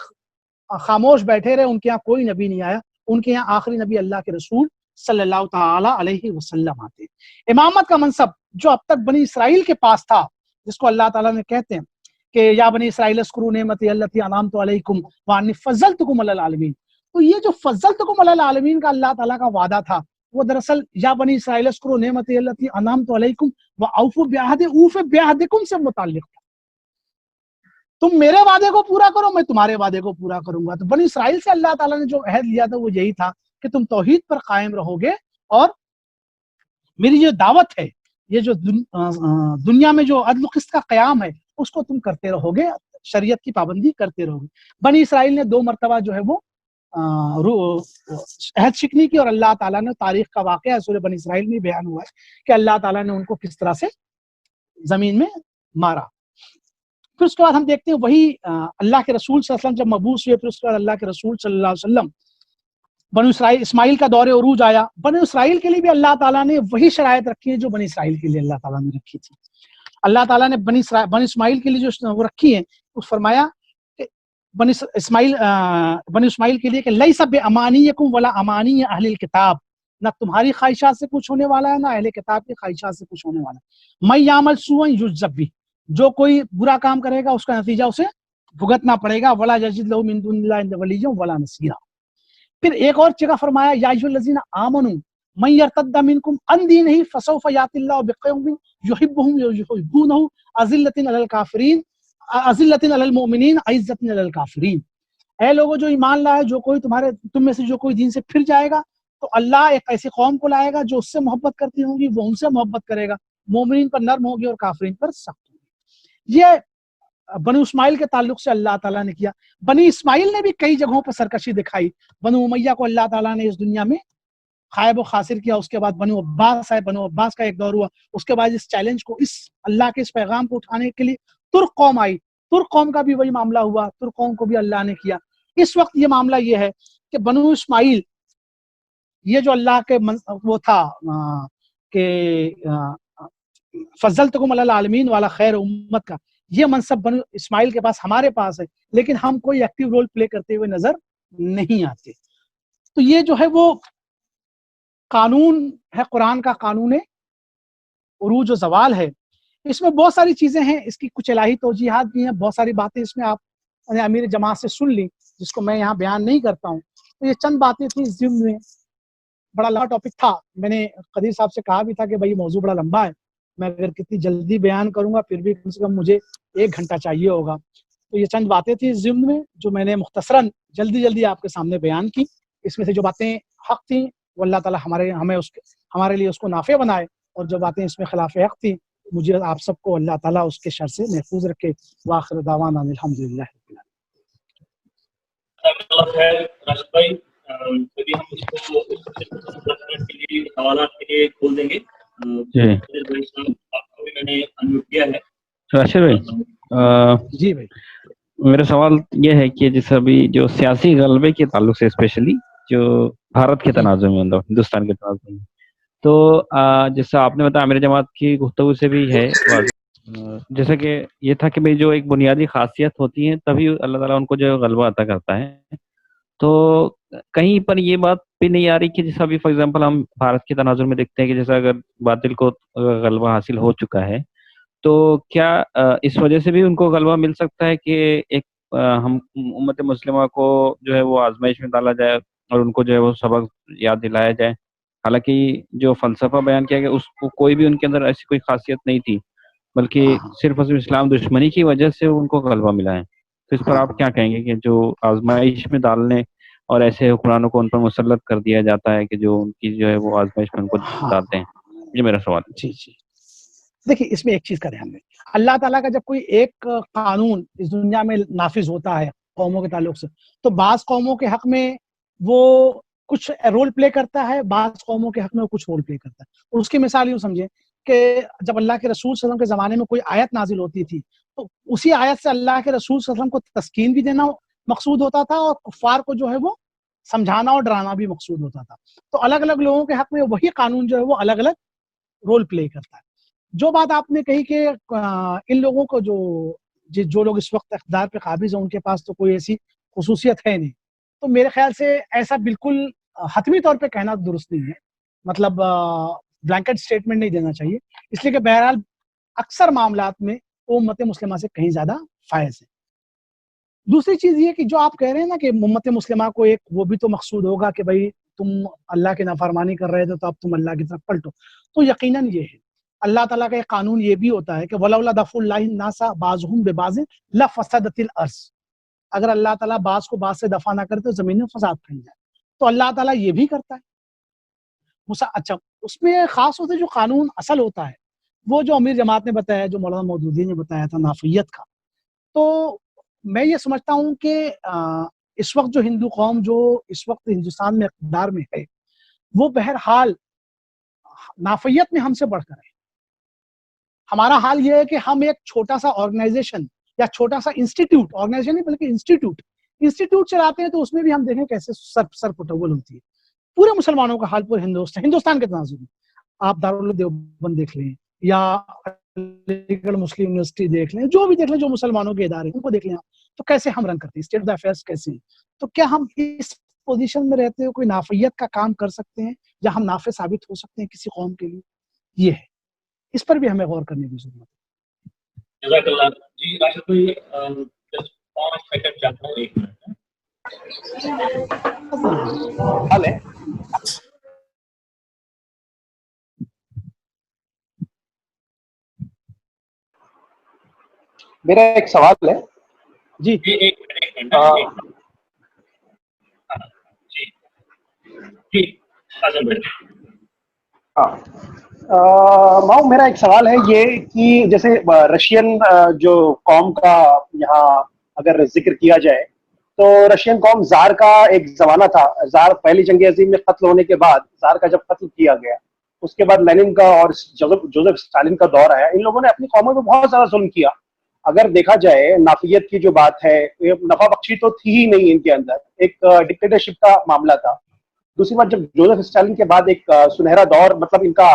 خاموش بیٹھے رہے، ان کے یہاں کوئی نبی نہیں آیا، ان کے یہاں آخری نبی اللہ کے رسول صلی اللہ تعالی علیہ وسلم آتے۔ امامت کا منصب جو اب تک بنی اسرائیل کے پاس تھا، جس کو اللہ تعالیٰ نے کہتے ہیں کہ یا بنی اسرائیل اذکروا نعمتی التی انعمت علیکم وانی فضلتکم علی العالمین، تو یہ جو فضلتکم علی العالمین کا اللہ تعالیٰ کا وعدہ تھا، وہ دراصل یا بنی اسرائیل اذکروا نعمتی التی انعمت علیکم واوفوا بعہدی اوف بعہدکم سے متعلق تھا۔ تم میرے وعدے کو پورا کرو، میں تمہارے وعدے کو پورا کروں گا۔ تو بنی اسرائیل سے اللہ تعالیٰ نے جو عہد لیا تھا وہ یہی تھا کہ تم توحید پر قائم رہو گے، اور میری یہ دعوت ہے، یہ جو دنیا میں جو عدل و قسط کا قیام ہے اس کو تم کرتے رہو گے، شریعت کی پابندی کرتے رہو گے۔ بنی اسرائیل نے 2 مرتبہ جو ہے وہ عہد شکنی کی، اور اللہ تعالیٰ نے، تاریخ کا واقعہ ہے سورہ بنی اسرائیل میں بیان ہوا ہے کہ اللہ تعالیٰ نے ان کو کس طرح سے زمین میں مارا۔ پھر اس کے بعد ہم دیکھتے ہیں وہی اللہ کے رسول صلی اللہ علیہ وسلم جب مبعوث ہوئے، پھر اس کے بعد اللہ کے رسول صلی اللہ علیہ وسلم بنو اسماعیل کا دور عروج آیا۔ بنو اسرائیل کے لیے بھی اللہ تعالیٰ نے وہی شرائط رکھی ہے جو بنی اسرائیل کے لیے اللہ تعالیٰ نے رکھی تھی۔ اللہ تعالیٰ نے بنی اسماعیل کے لیے جو وہ رکھی ہیں، اس فرمایا کہ بنی اسماعیل کے لیے کہ لیس بامانیکم ولا امانی اہل الکتاب، نہ تمہاری خواہشات سے کچھ ہونے والا ہے، نہ اہل کتاب کی خواہشات سے کچھ ہونے والا ہے۔ من یعمل سوءا یجزا بہ، جو کوئی برا کام کرے گا اس کا نتیجہ اسے بھگتنا پڑے گا، ولا یجد لہ من دون اللہ ولیا ولا نصیرا۔ پھر ایک اور جگہ فرمایا یا ایھا الذین آمنوا من یرتد منکم عن دینہ فسوف یأتی اللہ بقوم یحبهم ویحبونہ اذلۃ علی الکافرین اذلۃ علی المؤمنین عزۃ علی الکافرین۔ اے لوگوں جو ایمان لائے، جو کوئی تم میں سے جو کوئی دین سے پھر جائے گا تو اللہ ایک ایسی قوم کو لائے گا جو اس سے محبت کرتی ہوں گی، وہ ان سے محبت کرے گا، مومنین پر نرم ہوگی اور کافرین پر سخت ہوگی۔ یہ بنو اسماعیل کے تعلق سے اللہ تعالیٰ نے کیا۔ بنی اسماعیل نے بھی کئی جگہوں پر سرکشی دکھائی۔ بنو امیہ کو اللہ تعالیٰ نے اس دنیا میں خائب و خاسر کیا، اس کے بعد بنو عباس آئے، بنو عباس کا ایک دور ہوا، اس کے بعد اس چیلنج کو، اس اللہ کے اس پیغام کو اٹھانے کے لیے ترک قوم آئی، ترک قوم کا بھی وہی معاملہ ہوا، ترک قوم کو بھی اللہ نے کیا۔ اس وقت یہ معاملہ یہ ہے کہ بنو اسماعیل، یہ جو اللہ کے وہ تھا کہ فضلتکم علی العالمین والا خیر امت کا، یہ منصب بنو اسماعیل کے پاس ہمارے پاس ہے، لیکن ہم کوئی ایکٹیو رول پلے کرتے ہوئے نظر نہیں آتے۔ تو یہ جو ہے وہ قانون ہے، قرآن کا قانون عروج و زوال ہے۔ اس میں بہت ساری چیزیں ہیں، اس کی کچھ الہی توجیحات بھی ہیں، بہت ساری باتیں اس میں آپ نے امیر جماعت سے سن لی، جس کو میں یہاں بیان نہیں کرتا ہوں۔ تو یہ چند باتیں تھیں ضمن میں، بڑا لمبا ٹاپک تھا، میں نے قدیر صاحب سے کہا بھی تھا کہ بھائی موضوع بڑا لمبا ہے، میں اگر کتنی جلدی بیان کروں گا پھر بھی کم سے کم مجھے 1 گھنٹہ چاہیے ہوگا۔ تو یہ چند باتیں تھیں ضمن میں جو میں نے مختصراً جلدی آپ کے سامنے بیان کی۔ اس میں سے جو باتیں حق تھیں وہ اللہ تعالیٰ ہمارے لیے اس کو نافع بنائے، اور جو باتیں اس میں خلاف حق تھیں مجھے آپ سب کو اللہ تعالیٰ اس کے شر سے محفوظ رکھے۔ وآخر دعوانا الحمدللہ رب العالمین۔ اللہ خیر راشد بھائی، کبھی ہم اس کو 10 منٹ کے لیے سوالات کے لیے کھول دیں گے. جی بھائی صاحب آپ کو بھی میں نے انمیوٹ کیا ہے. راشد بھائی جی بھائی، میرا سوال یہ ہے کہ جیسے ابھی جو سیاسی غلبے کے تعلق سے اسپیشلی جو بھارت کے تناظر میں مطلب ہندوستان کے تناظر میں، تو جیسا آپ نے بتایا امیر جماعت کی گفتگو سے بھی ہے جیسا کہ یہ تھا کہ بھئی جو ایک بنیادی خاصیت ہوتی ہے تبھی اللہ تعالیٰ ان کو جو غلبہ عطا کرتا ہے. تو کہیں پر یہ بات بھی نہیں آ رہی کہ جیسا ابھی فار ایگزامپل ہم بھارت کے تناظر میں دیکھتے ہیں کہ جیسا اگر باطل کو غلبہ حاصل ہو چکا ہے تو کیا اس وجہ سے بھی ان کو غلبہ مل سکتا ہے کہ ایک ہم امت مسلمہ کو جو ہے وہ آزمائش میں ڈالا جائے اور ان کو جو ہے وہ سبق یاد دلایا جائے. حالانکہ جو فلسفہ بیان کیا گیا اس کو کوئی بھی ان کے اندر ایسی کوئی خاصیت نہیں تھی، بلکہ صرف اسلام دشمنی کی وجہ سے ان کو غلبہ ملا ہے. تو اس پر آپ کیا کہیں گے کہ جو آزمائش میں ڈالنے اور ایسے حکمرانوں کو ان پر مسلط کر دیا جاتا ہے کہ جو ان کی جو ہے وہ آزمائش میں ان کو ڈالتے ہیں؟ یہ میرا سوال ہے. جی جی، دیکھیے اس میں ایک چیز کا دھیان رکھیں، اللہ تعالیٰ کا جب کوئی ایک قانون اس دنیا میں نافذ ہوتا ہے قوموں کے تعلق سے، تو بعض قوموں کے حق میں وہ کچھ رول پلے کرتا ہے، بعض قوموں کے حق میں وہ کچھ رول پلے کرتا ہے. اور اس کی مثال یوں سمجھیں کہ جب اللہ کے رسول صلی اللہ علیہ وسلم کے زمانے میں کوئی آیت نازل ہوتی تھی تو اسی آیت سے اللہ کے رسول صلی اللہ علیہ وسلم کو تسکین بھی دینا مقصود ہوتا تھا اور کفار کو جو ہے وہ سمجھانا اور ڈرانا بھی مقصود ہوتا تھا. تو الگ الگ لوگوں کے حق میں وہی قانون جو ہے وہ الگ الگ رول پلے کرتا ہے. جو بات آپ نے کہی کہ ان لوگوں کو جو لوگ اس وقت اقتدار پہ قابض ہیں ان کے پاس تو کوئی ایسی خصوصیت ہے نہیں، تو میرے خیال سے ایسا بالکل حتمی طور پہ کہنا درست نہیں ہے. مطلب بلینکٹ سٹیٹمنٹ نہیں دینا چاہیے، اس لیے کہ بہرحال اکثر معاملات میں وہ امت مسلمہ سے کہیں زیادہ فائز ہے. دوسری چیز یہ کہ جو آپ کہہ رہے ہیں نا کہ امت مسلمہ کو ایک وہ بھی تو مقصود ہوگا کہ بھائی تم اللہ کی نافرمانی کر رہے تھے تو اب تم اللہ کی طرف پلٹو. تو یقیناً یہ ہے اللہ تعالیٰ کا ایک قانون یہ بھی ہوتا ہے کہ وَلَوْلَا دَفْعُ اللَّهِ النَّاسَ بَعْضُهُم بِبَعْضٍ لَفَسَدَتِ الْأَرْضُ، اگر اللہ تعالیٰ بعض کو بعض سے دفع نہ کرے تو زمین میں فساد پھیل جائے. تو اللہ تعالیٰ یہ بھی کرتا ہے. اچھا اس میں خاص ہوتے جو قانون اصل ہوتا ہے وہ جو امیر جماعت نے بتایا، جو مولانا مودودی نے بتایا تھا نافیت کا، تو میں یہ سمجھتا ہوں کہ اس وقت جو ہندو قوم جو اس وقت ہندوستان میں اقتدار میں ہے وہ بہرحال نافیت میں ہم سے بڑھ کر ہے. ہمارا حال یہ ہے کہ ہم ایک چھوٹا سا آرگنائزیشن یا چھوٹا سا انسٹیٹیوٹ، آرگنائزیشن نہیں بلکہ انسٹیٹیوٹ چلاتے ہیں، تو اس میں بھی ہم دیکھیں کیسے سر پٹول ہوتی ہے. پورے مسلمانوں کا حال پورے ہندوستان کے تناظر میں آپ دارالعلوم دیوبند دیکھ لیں یا علی گڑھ مسلم یونیورسٹی دیکھ لیں، جو بھی دیکھ لیں جو مسلمانوں کے ادارے ان کو دیکھ لیں تو کیسے ہم رن کرتے ہیں، اسٹیٹ آف افیئرس کیسے ہیں. تو کیا ہم اس پوزیشن میں رہتے ہوئے کوئی نافیت کا کام کر سکتے ہیں یا ہم نافع ثابت ہو سکتے ہیں کسی قوم کے لیے؟ یہ ہے، اس پر بھی ہمیں غور کرنے کی ضرورت ہے. جزاک اللہ. جی راشد بھائی 5 سیکنڈ چاہتا ہوں، 1 منٹ. میرا ایک سوال ہے. جی ایک منٹ. ماؤ میرا ایک سوال ہے یہ کہ جیسے رشین جو قوم کا یہاں اگر ذکر کیا جائے تو رشین قوم زار کا ایک زمانہ تھا. زار پہلی جنگ عظیم میں قتل ہونے کے بعد زار کا جب قتل کیا گیا اس کے بعد لینن کا اور جوزف اسٹالن کا دور آیا. ان لوگوں نے اپنی قوموں میں بہت زیادہ ظلم کیا. اگر دیکھا جائے نافیت کی جو بات ہے نفع بخشی تو تھی ہی نہیں ان کے اندر، ایک ڈکٹیٹرشپ کا معاملہ تھا. دوسری بات جب جوزف اسٹالن کے بعد ایک سنہرا دور مطلب ان کا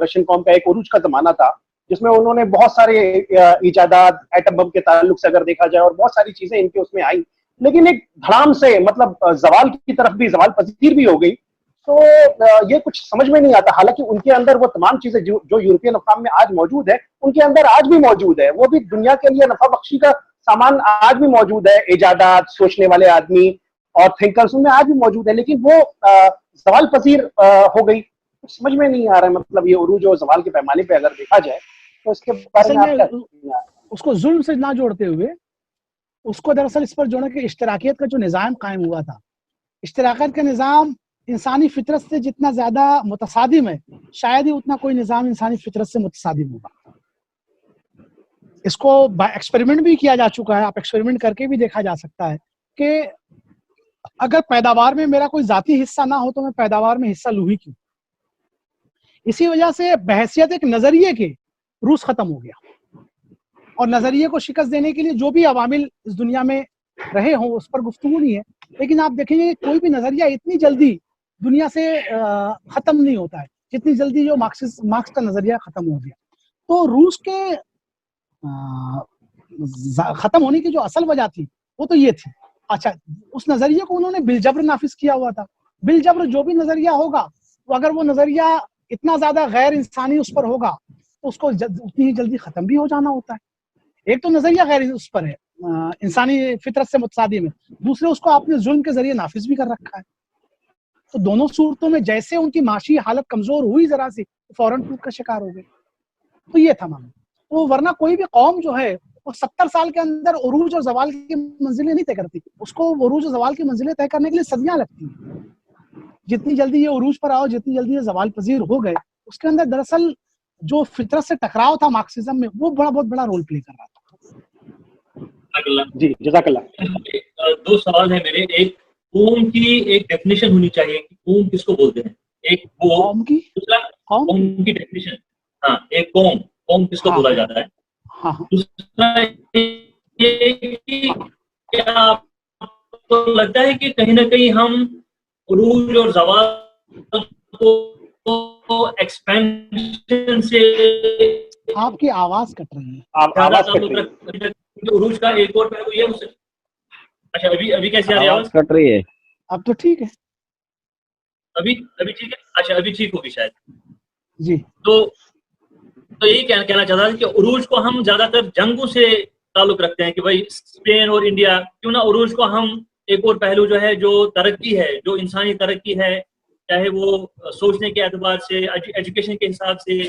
رشین قوم کا ایک عروج کا زمانہ تھا جس میں انہوں نے بہت سارے ایجادات ایٹم بم کے تعلق سے اگر دیکھا جائے اور بہت ساری چیزیں ان کے اس میں آئیں، لیکن ایک دھڑام سے مطلب زوال کی طرف بھی زوال پذیر بھی ہو گئی. تو یہ کچھ سمجھ میں نہیں آتا. حالانکہ ان کے اندر وہ تمام چیزیں جو یورپین افغان میں آج موجود ہے ان کے اندر آج بھی موجود ہے. وہ بھی دنیا کے لیے نفع بخشی کا سامان آج بھی موجود ہے، ایجادات، سوچنے والے آدمی اور تھنکرز ان میں آج بھی موجود ہے، لیکن وہ زوال پذیر ہو گئی. کچھ سمجھ میں نہیں آ رہا ہے. مطلب یہ عروج اور زوال کے پیمانے پہ اگر دیکھا جائے تو اس کے بارے میں آپ کیا اس کو ظلم سے نہ جوڑتے ہوئے اس کو دراصل اس پر جوڑنا کہ اشتراکیت کا جو نظام قائم ہوا تھا، اشتراکیت کا نظام انسانی فطرت سے جتنا زیادہ متصادم ہے شاید ہی اتنا کوئی نظام انسانی فطرت سے متصادم ہوگا. اس کو ایکسپیریمنٹ بھی کیا جا چکا ہے، آپ ایکسپیریمنٹ کر کے بھی دیکھا جا سکتا ہے کہ اگر پیداوار میں میرا کوئی ذاتی حصہ نہ ہو تو میں پیداوار میں حصہ لوں ہی کیوں. اسی وجہ سے بحیثیت ایک نظریے کے روس ختم ہو گیا, اور نظریے کو شکست دینے کے لیے جو بھی عوامل اس دنیا میں رہے ہوں اس پر گفتگو نہیں ہے. لیکن آپ دیکھیں گے کوئی بھی نظریہ اتنی جلدی دنیا سے ختم نہیں ہوتا ہے جتنی جلدی جو مارکس کا نظریہ ختم ہو گیا. تو روس کے ختم ہونے کی جو اصل وجہ تھی وہ تو یہ تھی. اچھا, اس نظریے کو انہوں نے بالجبر نافذ کیا ہوا تھا. بالجبر جو بھی نظریہ ہوگا وہ اگر وہ نظریہ اتنا زیادہ غیر انسانی اس پر ہوگا تو اس کو اتنی ہی جلدی ختم بھی ہو جانا ہوتا ہے. ایک تو نظریہ غیر اس پر ہے, انسانی فطرت سے متصادم ہے, دوسرے اس کو آپ نے ظلم کے ذریعے نافذ بھی کر رکھا ہے. تو دونوں صورتوں میں جیسے ان کی معاشی حالت کمزور ہوئی ذرا سی فوراً ٹوٹ کا شکار ہو گئے. تو یہ تھا معاملہ. تو ورنہ کوئی بھی قوم جو ہے وہ 70 سال کے اندر عروج اور زوال کی منزلیں نہیں طے کرتی. اس کو عروج اور زوال کی منزلیں طے کرنے کے لیے صدیاں لگتی ہیں. جتنی جلدی یہ عروج پر آؤ, جتنی جلدی یہ زوال پذیر ہو گئے, اس کے اندر دراصل جو فطرت سے ٹکراؤ تھا مارکسزم میں وہ بہت بڑا رول پلے کر رہا تھا. جی جزاک اللہ. دو سوال ہیں میرے. ایک, قوم کی ایک ڈیفینیشن ہونی چاہیے کہ قوم کس کو بولتے ہیں. ایک وہ قوم کی, دوسرا قوم کی ڈیفینیشن. ہاں, ایک قوم کس کو بولا جاتا ہے. دوسرا کیا آپ کو لگتا ہے کہ کہیں نہ کہیں ہم عروج اور زوال کو ایکسپینشن سے, آپ کی آواز کٹ رہی ہے, آواز کٹ رہی ہے. عروج کا ایک اور پہلو یہ ہو سکتا. اچھا, ابھی کیسی آ رہی ہے آواز؟ کٹ رہی ہے. اب تو ٹھیک ہے. ابھی ٹھیک ہے. اچھا, ابھی ٹھیک ہوگی شاید. جی, تو یہی کہنا چاہتا ہے کہ عروج کو ہم زیادہ تر جنگوں سے تعلق رکھتے ہیں کہ بھائی اسپین اور انڈیا, کیوں نہ عروج کو ہم ایک اور پہلو جو ہے, جو ترقی ہے, جو انسانی ترقی ہے, چاہے وہ سوچنے کے اعتبار سے, ایجوکیشن کے حساب سے,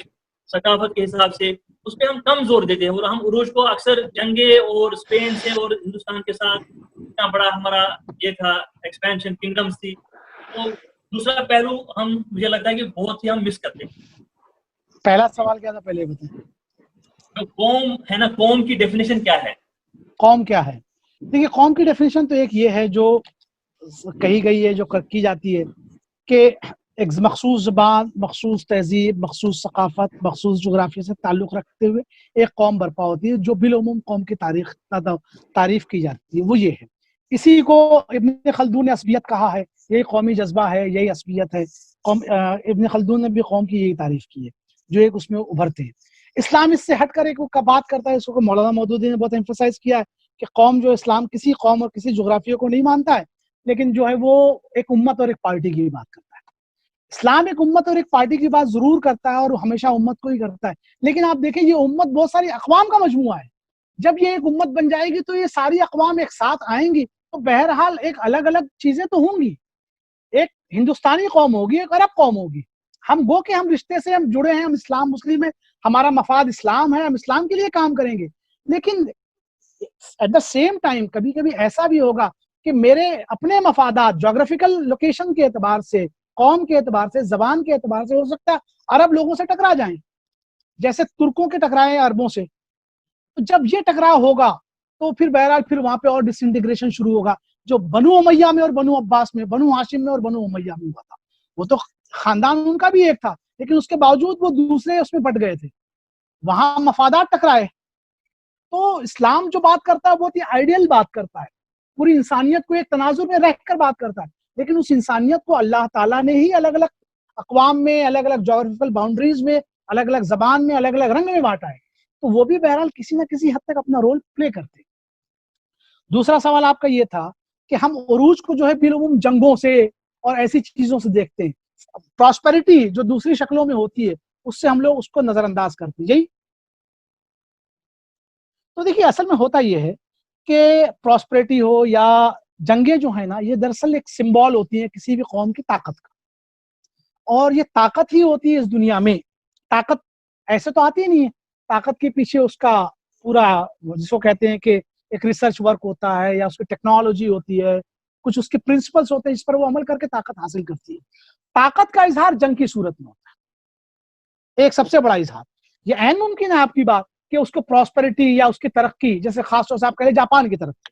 ثقافت کے حساب سے, اس پہ ہم کم زور دیتے ہیں. اور ہم عروج کو اکثر جنگیں اور اسپین سے اور ہندوستان کے ساتھ اتنا بڑا ہمارا یہ تھا ایکسپینشن, کنگڈمز تھی. تو دوسرا پہلو ہم, مجھے لگتا ہے کہ بہت ہی ہم مس کرتے ہیں. پہلا سوال کیا تھا پہلے بتائیں. تو قوم ہے نا, قوم کی ڈیفینیشن کیا ہے؟ قوم کیا ہے؟ دیکھیے, قوم کی ڈیفینیشن تو ایک یہ ہے جو کہی گئی ہے, جو کی جاتی ہے کہ ایک مخصوص زبان, مخصوص تہذیب, مخصوص ثقافت, مخصوص جغرافیہ سے تعلق رکھتے ہوئے ایک قوم برپا ہوتی ہے, جو بالعموم قوم کی تعریف کی جاتی ہے. وہ یہ ہے. اسی کو ابن خلدون نے عصبیت کہا ہے. یہی قومی جذبہ ہے, یہی عصبیت ہے. ابن خلدون نے بھی قوم کی یہی تعریف کی ہے, جو ایک اس میں ابھرتے ہیں. اسلام اس سے ہٹ کر ایک بات کرتا ہے, اس کو مولانا مودودی نے بہت ایمفسائز کیا ہے کہ قوم جو اسلام کسی قوم اور کسی جغرافیہ کو نہیں مانتا ہے, لیکن جو ہے وہ ایک امت اور ایک پارٹی کی بات کرتا ہے. اسلام ایک امت اور ایک پارٹی کی بات ضرور کرتا ہے اور ہمیشہ امت کو ہی کرتا ہے, لیکن آپ دیکھیں یہ امت بہت ساری اقوام کا مجموعہ ہے. جب یہ ایک امت بن جائے گی تو یہ ساری اقوام ایک ساتھ آئیں گی, تو بہرحال ایک الگ الگ چیزیں تو ہوں گی. ایک ہندوستانی قوم ہوگی, ایک عرب قوم ہوگی. ہم گو کہ ہم رشتے سے ہم جڑے ہیں, ہم اسلام مسلم ہیں, ہمارا مفاد اسلام ہے, ہم اسلام کے لیے کام کریں گے. لیکن ایٹ دا سیم ٹائم کبھی کبھی ایسا بھی ہوگا کہ میرے اپنے مفادات جغرافیکل لوکیشن کے اعتبار سے, قوم کے اعتبار سے, زبان کے اعتبار سے ہو سکتا ہے عرب لوگوں سے ٹکرا جائیں, جیسے ترکوں کے ٹکرائے عربوں سے. تو جب یہ ٹکراؤ ہوگا تو پھر بہرحال پھر وہاں پہ اور ڈس انٹیگریشن شروع ہوگا, جو بنو امیہ میں اور بنو عباس میں, بنو ہاشم میں اور بنو امیہ میں ہوا تھا. وہ تو خاندان ان کا بھی ایک تھا, لیکن اس کے باوجود وہ دوسرے اس میں بٹ گئے تھے, وہاں مفادات ٹکرائے. تو اسلام جو بات کرتا ہے بہت ہی آئیڈیل بات کرتا ہے, پوری انسانیت کو ایک تناظر میں رہ کر بات کرتا ہے, لیکن اس انسانیت کو اللہ تعالیٰ نے ہی الگ الگ اقوام میں, الگ الگ جغرافیکل باؤنڈریز میں, الگ الگ زبان میں, الگ الگ رنگ میں بانٹا ہے. تو وہ بھی بہرحال کسی نہ کسی حد تک اپنا رول پلے کرتے. دوسرا سوال آپ کا یہ تھا کہ ہم عروج کو جو ہے بالعموم جنگوں سے اور ایسی چیزوں سے دیکھتے ہیں, پراسپیرٹی جو دوسری شکلوں میں ہوتی ہے اس سے ہم لوگ اس کو نظر انداز کرتے ہیں. یہی تو دیکھیے, اصل میں ہوتا یہ ہے کہ پراسپیرٹی ہو یا جنگیں جو ہیں نا, یہ دراصل ایک سمبول ہوتی ہیں کسی بھی قوم کی طاقت کا, اور یہ طاقت ہی ہوتی ہے اس دنیا میں. طاقت ایسے تو آتی نہیں ہے, طاقت کے پیچھے اس کا پورا جس کو کہتے ہیں کہ ایک ریسرچ ورک ہوتا ہے, یا اس کی ٹیکنالوجی ہوتی ہے, کچھ اس کے پرنسپلس ہوتے ہیں جس پر وہ عمل کر کے طاقت حاصل کرتی ہے. طاقت کا اظہار جنگ کی صورت میں ہوتا ہے, ایک سب سے بڑا اظہار. یہ عین ممکن ہے آپ کی بات کہ اس کو پراسپیرٹی یا اس کی ترقی, جیسے خاص طور سے آپ کہہ رہے جاپان کی ترقی,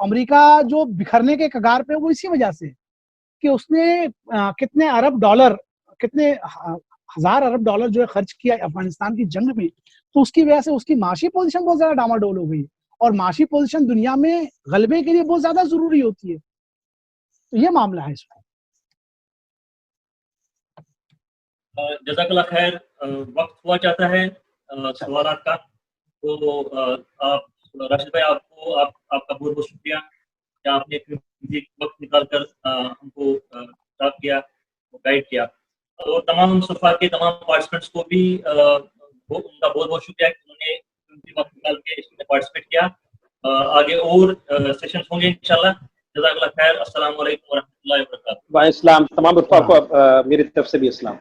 امریکہ جو بکھرنے کے کگار پہ وہ اسی وجہ سے کہ اس نے کتنے ارب ڈالر، کتنے ہزار ارب ڈالر جو ہے خرچ کیا افغانستان کی جنگ میں، تو اس کی وجہ سے اس کی معاشی پوزیشن بہت زیادہ ڈاماڈول ہو گئی، اور معاشی پوزیشن دنیا میں غلبے کے لیے بہت زیادہ ضروری ہوتی ہے. تو یہ معاملہ ہے اس میں. جزاک اللہ خیر. وقت ہوا چاہتا ہے سوالات کا، تو آپ راشد بھائی آپ کا بہت بہت شکریہ کہ آپ نے وقت نکال کر ہم کو اسٹارٹ کیا، گائیڈ کیا. اور تمام صفحہ کے تمام پارٹیسپینٹس کو بھی ان کا بہت بہت شکریہ کہ انہوں نے وقت نکال کے اس میں پارٹیسپیٹ کیا. آگے اور سیشنز ہوں گے انشاءاللہ. جزاک اللہ خیر. السلام علیکم ورحمۃ اللہ وبرکاتہ. وعلیکم السلام. تمام کو میری طرف سے بھی السلام.